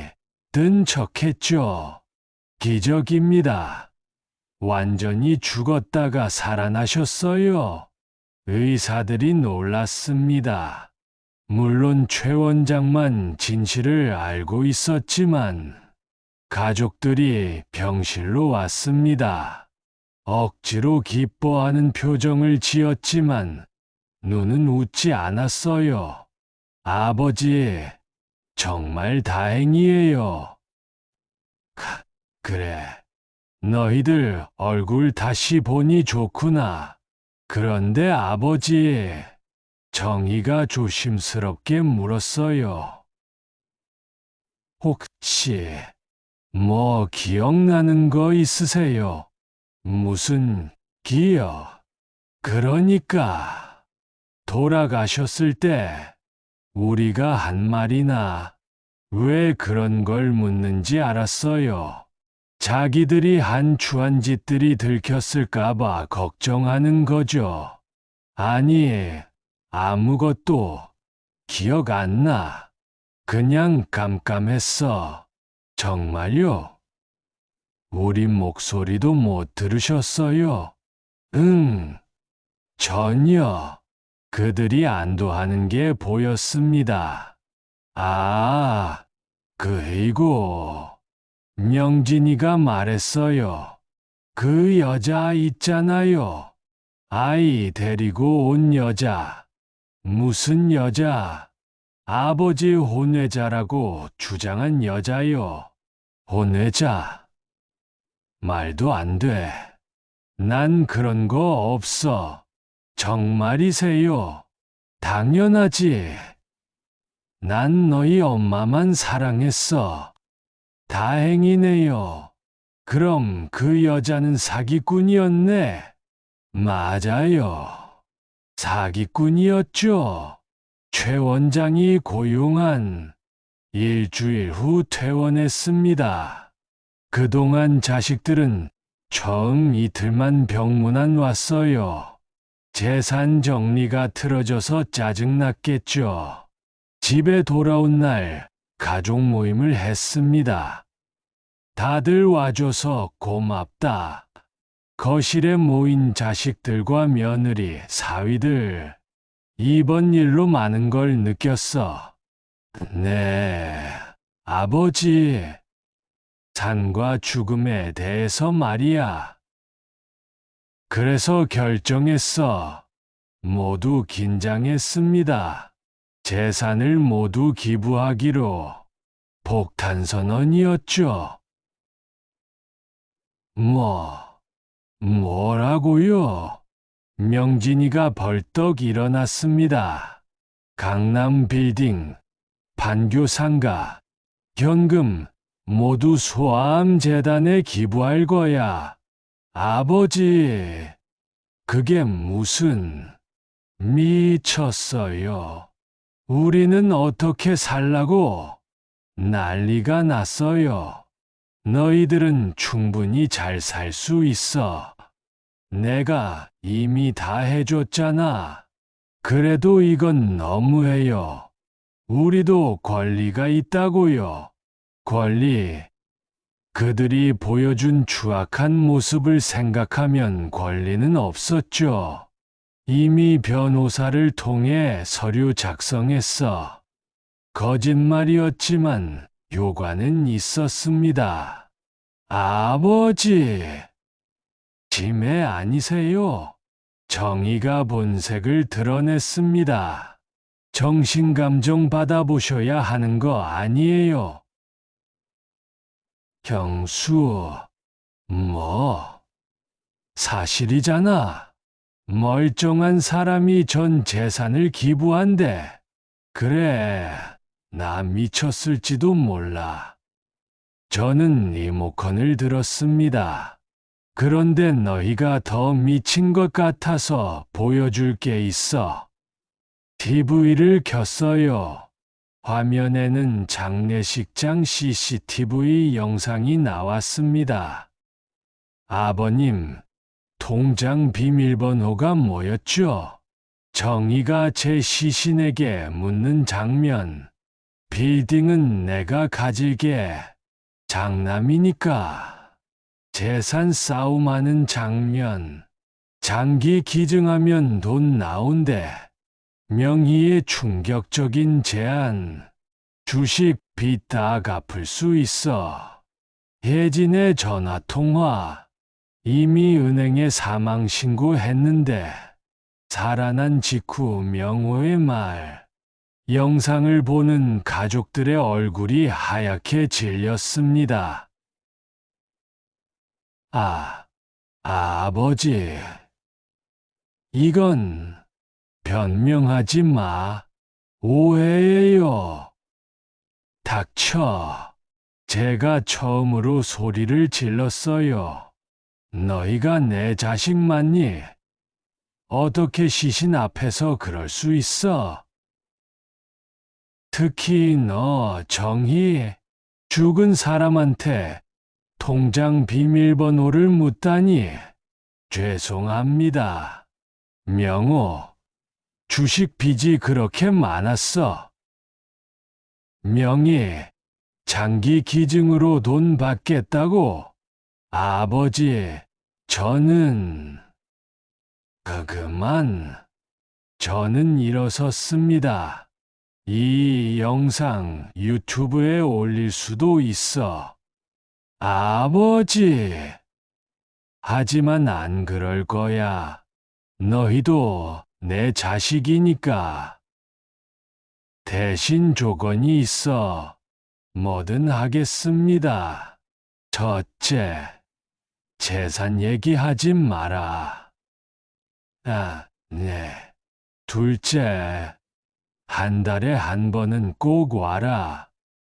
뜬 척했죠. 기적입니다. 완전히 죽었다가 살아나셨어요. 의사들이 놀랐습니다. 물론 최 원장만 진실을 알고 있었지만 가족들이 병실로 왔습니다. 억지로 기뻐하는 표정을 지었지만 눈은 웃지 않았어요. 아버지, 정말 다행이에요. 그래. 너희들 얼굴 다시 보니 좋구나. 그런데 아버지, 정희가 조심스럽게 물었어요. 혹시 뭐 기억나는 거 있으세요? 무슨 기억? 그러니까 돌아가셨을 때 우리가 한 말이나 왜 그런 걸 묻는지 알았어요. 자기들이 한 추한 짓들이 들켰을까봐 걱정하는 거죠. 아니, 아무것도 기억 안 나. 그냥 깜깜했어. 정말요? 우리 목소리도 못 들으셨어요? 응, 전혀. 그들이 안도하는 게 보였습니다. 아, 그이고. 명진이가 말했어요. 그 여자 있잖아요. 아이 데리고 온 여자. 무슨 여자? 아버지 혼외자라고 주장한 여자요. 혼외자? 말도 안 돼. 난 그런 거 없어. 정말이세요? 당연하지. 난 너희 엄마만 사랑했어. 다행이네요. 그럼 그 여자는 사기꾼이었네. 맞아요. 사기꾼이었죠. 최 원장이 고용한 일주일 후 퇴원했습니다. 그동안 자식들은 처음 이틀만 병문안 왔어요. 재산 정리가 틀어져서 짜증났겠죠. 집에 돌아온 날 가족 모임을 했습니다. 다들 와줘서 고맙다. 거실에 모인 자식들과 며느리, 사위들. 이번 일로 많은 걸 느꼈어. 네, 아버지. 산과 죽음에 대해서 말이야. 그래서 결정했어. 모두 긴장했습니다. 재산을 모두 기부하기로. 폭탄선언이었죠. 뭐라고요? 명진이가 벌떡 일어났습니다. 강남 빌딩, 판교 상가, 현금 모두 소아암 재단에 기부할 거야. 아버지, 그게 무슨 미쳤어요. 우리는 어떻게 살라고? 난리가 났어요. 너희들은 충분히 잘 살 수 있어. 내가 이미 다 해줬잖아. 그래도 이건 너무해요. 우리도 권리가 있다고요. 권리. 그들이 보여준 추악한 모습을 생각하면 권리는 없었죠. 이미 변호사를 통해 서류 작성했어. 거짓말이었지만 요구는 있었습니다. 아버지, 짐해 아니세요? 정의가 본색을 드러냈습니다. 정신감정 받아보셔야 하는 거 아니에요. 경수, 사실이잖아. 멀쩡한 사람이 전 재산을 기부한대. 그래, 나 미쳤을지도 몰라. 저는 리모컨을 들었습니다. 그런데 너희가 더 미친 것 같아서 보여줄 게 있어. TV를 켰어요. 화면에는 장례식장 CCTV 영상이 나왔습니다. 아버님, 통장 비밀번호가 뭐였죠? 정의가 제 시신에게 묻는 장면. 빌딩은 내가 가질게. 장남이니까. 재산 싸움하는 장면. 장기 기증하면 돈 나온대. 명희의 충격적인 제안. 주식 빚 다 갚을 수 있어. 혜진의 전화통화. 이미 은행에 사망 신고했는데 살아난 직후 명호의 말. 영상을 보는 가족들의 얼굴이 하얗게 질렸습니다. 아버지. 이건 변명하지 마. 오해예요. 닥쳐. 제가 처음으로 소리를 질렀어요. 너희가 내 자식 맞니? 어떻게 시신 앞에서 그럴 수 있어? 특히 너, 정희, 죽은 사람한테 통장 비밀번호를 묻다니. 죄송합니다. 명호, 주식 빚이 그렇게 많았어. 명희, 장기 기증으로 돈 받겠다고? 아버지, 저는... 그만. 저는 일어섰습니다. 이 영상 유튜브에 올릴 수도 있어. 아버지. 하지만 안 그럴 거야. 너희도 내 자식이니까. 대신 조건이 있어. 뭐든 하겠습니다. 첫째, 재산 얘기하지 마라. 네. 둘째, 한 달에 한 번은 꼭 와라.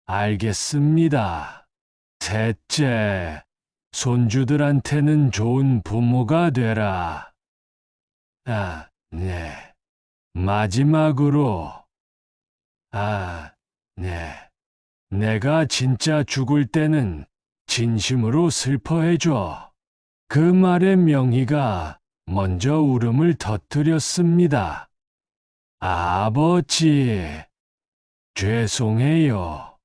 알겠습니다. 셋째, 손주들한테는 좋은 부모가 되라. 네. 마지막으로, 네. 내가 진짜 죽을 때는 진심으로 슬퍼해줘. 그 말에 명희가 먼저 울음을 터뜨렸습니다. 아버지, 죄송해요.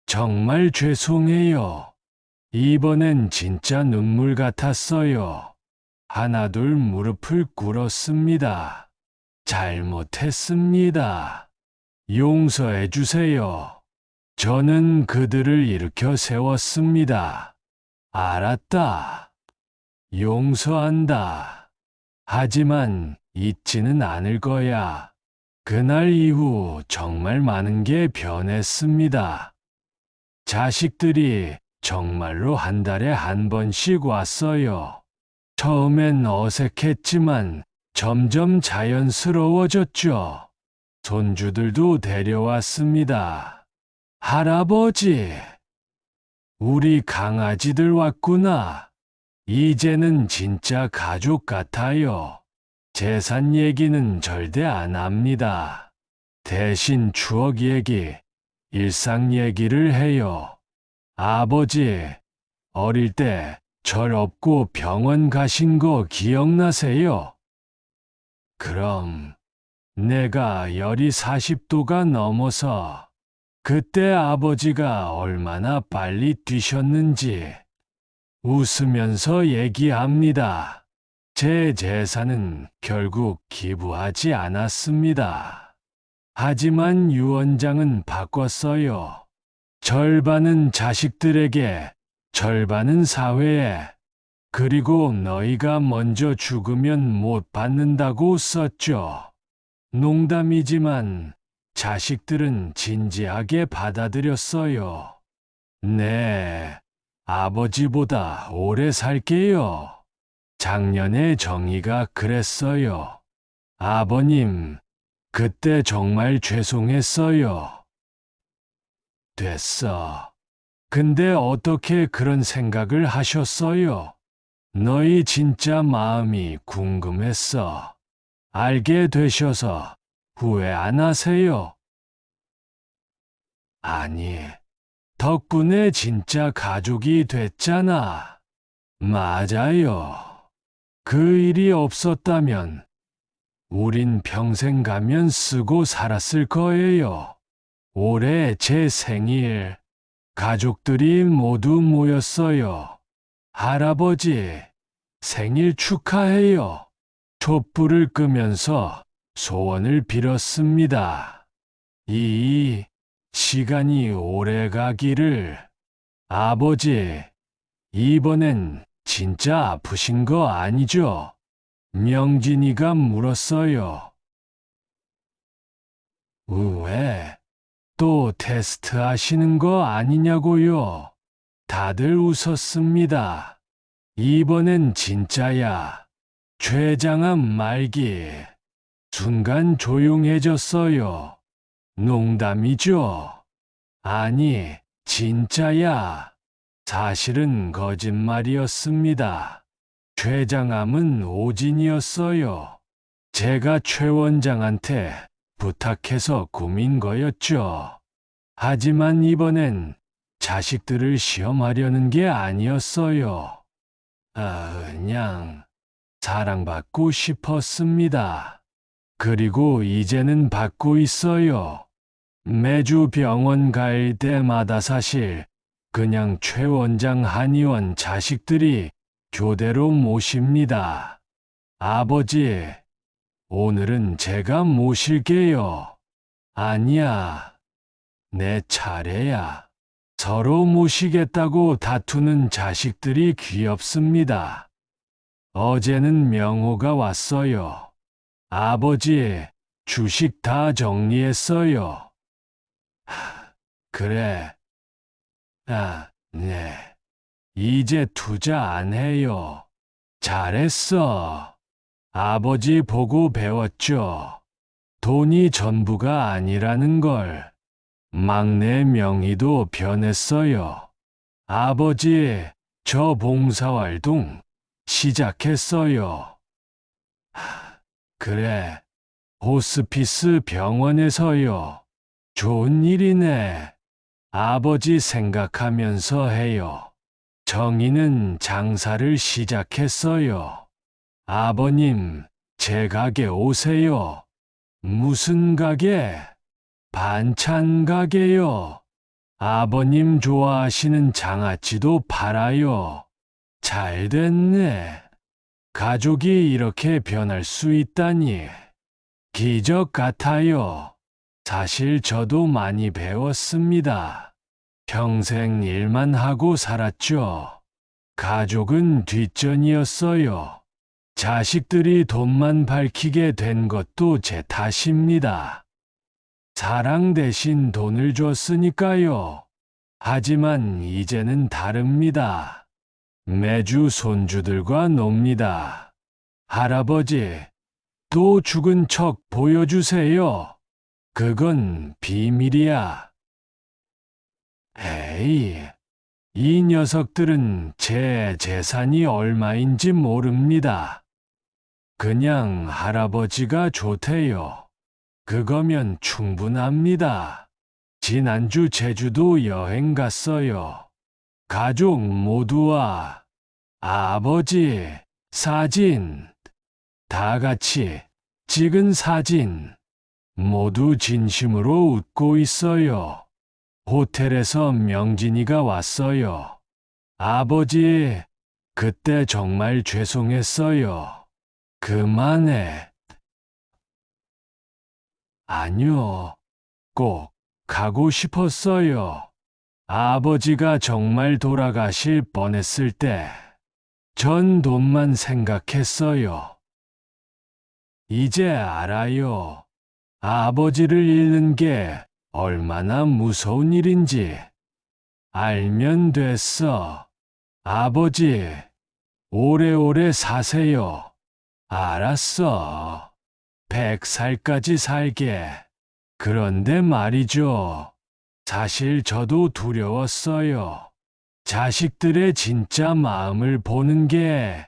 정말 죄송해요. 이번엔 진짜 눈물 같았어요. 하나둘 무릎을 꿇었습니다. 잘못했습니다. 용서해 주세요. 저는 그들을 일으켜 세웠습니다. 알았다. 용서한다. 하지만 잊지는 않을 거야. 그날 이후 정말 많은 게 변했습니다. 자식들이 정말로 한 달에 한 번씩 왔어요. 처음엔 어색했지만 점점 자연스러워졌죠. 손주들도 데려왔습니다. 할아버지, 우리 강아지들 왔구나. 이제는 진짜 가족 같아요. 재산 얘기는 절대 안 합니다. 대신 추억 얘기, 일상 얘기를 해요. 아버지, 어릴 때 절 업고 병원 가신 거 기억나세요? 그럼 내가 열이 40도가 넘어서 그때 아버지가 얼마나 빨리 뛰셨는지 웃으면서 얘기합니다. 제 재산은 결국 기부하지 않았습니다. 하지만 유언장은 바꿨어요. 절반은 자식들에게, 절반은 사회에, 그리고 너희가 먼저 죽으면 못 받는다고 썼죠. 농담이지만 자식들은 진지하게 받아들였어요. 네, 아버지보다 오래 살게요. 작년에 정희가 그랬어요. 아버님, 그때 정말 죄송했어요. 됐어. 근데 어떻게 그런 생각을 하셨어요? 너희 진짜 마음이 궁금했어. 알게 되셔서 후회 안 하세요? 아니, 덕분에 진짜 가족이 됐잖아. 맞아요. 그 일이 없었다면 우린 평생 가면 쓰고 살았을 거예요. 올해 제 생일, 가족들이 모두 모였어요. 할아버지, 생일 축하해요. 촛불을 끄면서 소원을 빌었습니다. 이 시간이 오래 가기를. 아버지, 이번엔 진짜 아프신 거 아니죠? 명진이가 물었어요. 왜? 또 테스트 하시는 거 아니냐고요? 다들 웃었습니다. 이번엔 진짜야. 췌장암 말기. 순간 조용해졌어요. 농담이죠? 아니, 진짜야. 사실은 거짓말이었습니다. 췌장암은 오진이었어요. 제가 최 원장한테 부탁해서 꾸민 거였죠. 하지만 이번엔 자식들을 시험하려는 게 아니었어요. 그냥 사랑받고 싶었습니다. 그리고 이제는 받고 있어요. 매주 병원 갈 때마다 사실 그냥 최 원장 한의원 자식들이 교대로 모십니다. 아버지, 오늘은 제가 모실게요. 아니야, 내 차례야. 서로 모시겠다고 다투는 자식들이 귀엽습니다. 어제는 명호가 왔어요. 아버지, 주식 다 정리했어요. 그래. 네. 이제 투자 안 해요. 잘했어. 아버지 보고 배웠죠. 돈이 전부가 아니라는 걸. 막내 명희도 변했어요. 아버지, 저 봉사활동 시작했어요. 그래. 호스피스 병원에서요. 좋은 일이네. 아버지 생각하면서 해요. 정희는 장사를 시작했어요. 아버님, 제 가게 오세요. 무슨 가게? 반찬 가게요. 아버님 좋아하시는 장아찌도 팔아요. 잘 됐네. 가족이 이렇게 변할 수 있다니. 기적 같아요. 사실 저도 많이 배웠습니다. 평생 일만 하고 살았죠. 가족은 뒷전이었어요. 자식들이 돈만 밝히게 된 것도 제 탓입니다. 사랑 대신 돈을 줬으니까요. 하지만 이제는 다릅니다. 매주 손주들과 놉니다. 할아버지, 또 죽은 척 보여주세요. 그건 비밀이야. 에이, 이 녀석들은 제 재산이 얼마인지 모릅니다. 그냥 할아버지가 좋대요. 그거면 충분합니다. 지난주 제주도 여행 갔어요. 가족 모두와 아버지 사진, 다 같이 찍은 사진. 모두 진심으로 웃고 있어요. 호텔에서 명진이가 왔어요. 아버지, 그때 정말 죄송했어요. 그만해. 아니요. 꼭 가고 싶었어요. 아버지가 정말 돌아가실 뻔했을 때, 전 돈만 생각했어요. 이제 알아요. 아버지를 잃는 게 얼마나 무서운 일인지. 알면 됐어. 아버지, 오래오래 사세요. 알았어. 100살까지 살게. 그런데 말이죠. 사실 저도 두려웠어요. 자식들의 진짜 마음을 보는 게.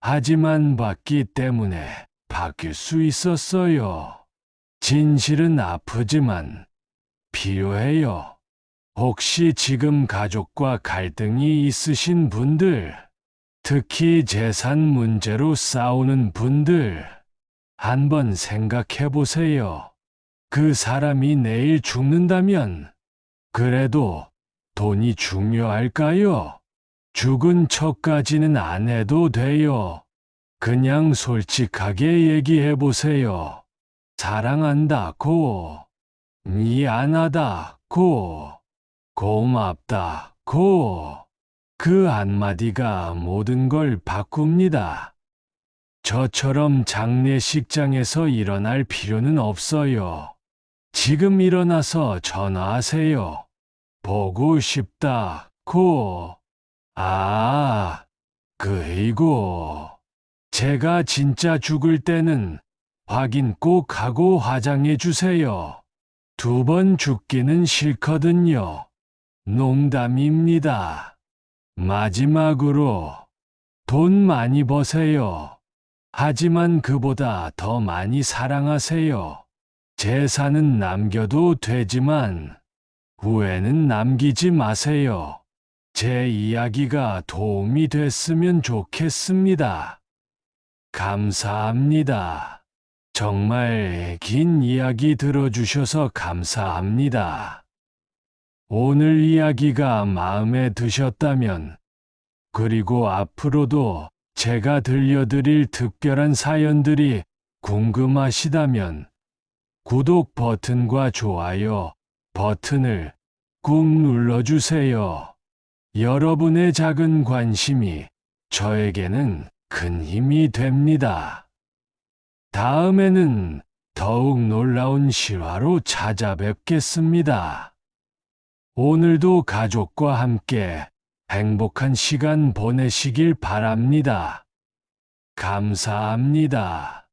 하지만 봤기 때문에 바뀔 수 있었어요. 진실은 아프지만 필요해요. 혹시 지금 가족과 갈등이 있으신 분들, 특히 재산 문제로 싸우는 분들, 한번 생각해 보세요. 그 사람이 내일 죽는다면, 그래도 돈이 중요할까요? 죽은 척까지는 안 해도 돼요. 그냥 솔직하게 얘기해 보세요. 사랑한다고, 미안하다고, 고맙다고. 그 한마디가 모든 걸 바꿉니다. 저처럼 장례식장에서 일어날 필요는 없어요. 지금 일어나서 전화하세요. 보고 싶다고. 그이고. 제가 진짜 죽을 때는 확인 꼭 하고 화장해 주세요. 2번 죽기는 싫거든요. 농담입니다. 마지막으로, 돈 많이 버세요. 하지만 그보다 더 많이 사랑하세요. 재산은 남겨도 되지만 후회는 남기지 마세요. 제 이야기가 도움이 됐으면 좋겠습니다. 감사합니다. 정말 긴 이야기 들어주셔서 감사합니다. 오늘 이야기가 마음에 드셨다면, 그리고 앞으로도 제가 들려드릴 특별한 사연들이 궁금하시다면, 구독 버튼과 좋아요 버튼을 꾹 눌러주세요. 여러분의 작은 관심이 저에게는 큰 힘이 됩니다. 다음에는 더욱 놀라운 실화로 찾아뵙겠습니다. 오늘도 가족과 함께 행복한 시간 보내시길 바랍니다. 감사합니다.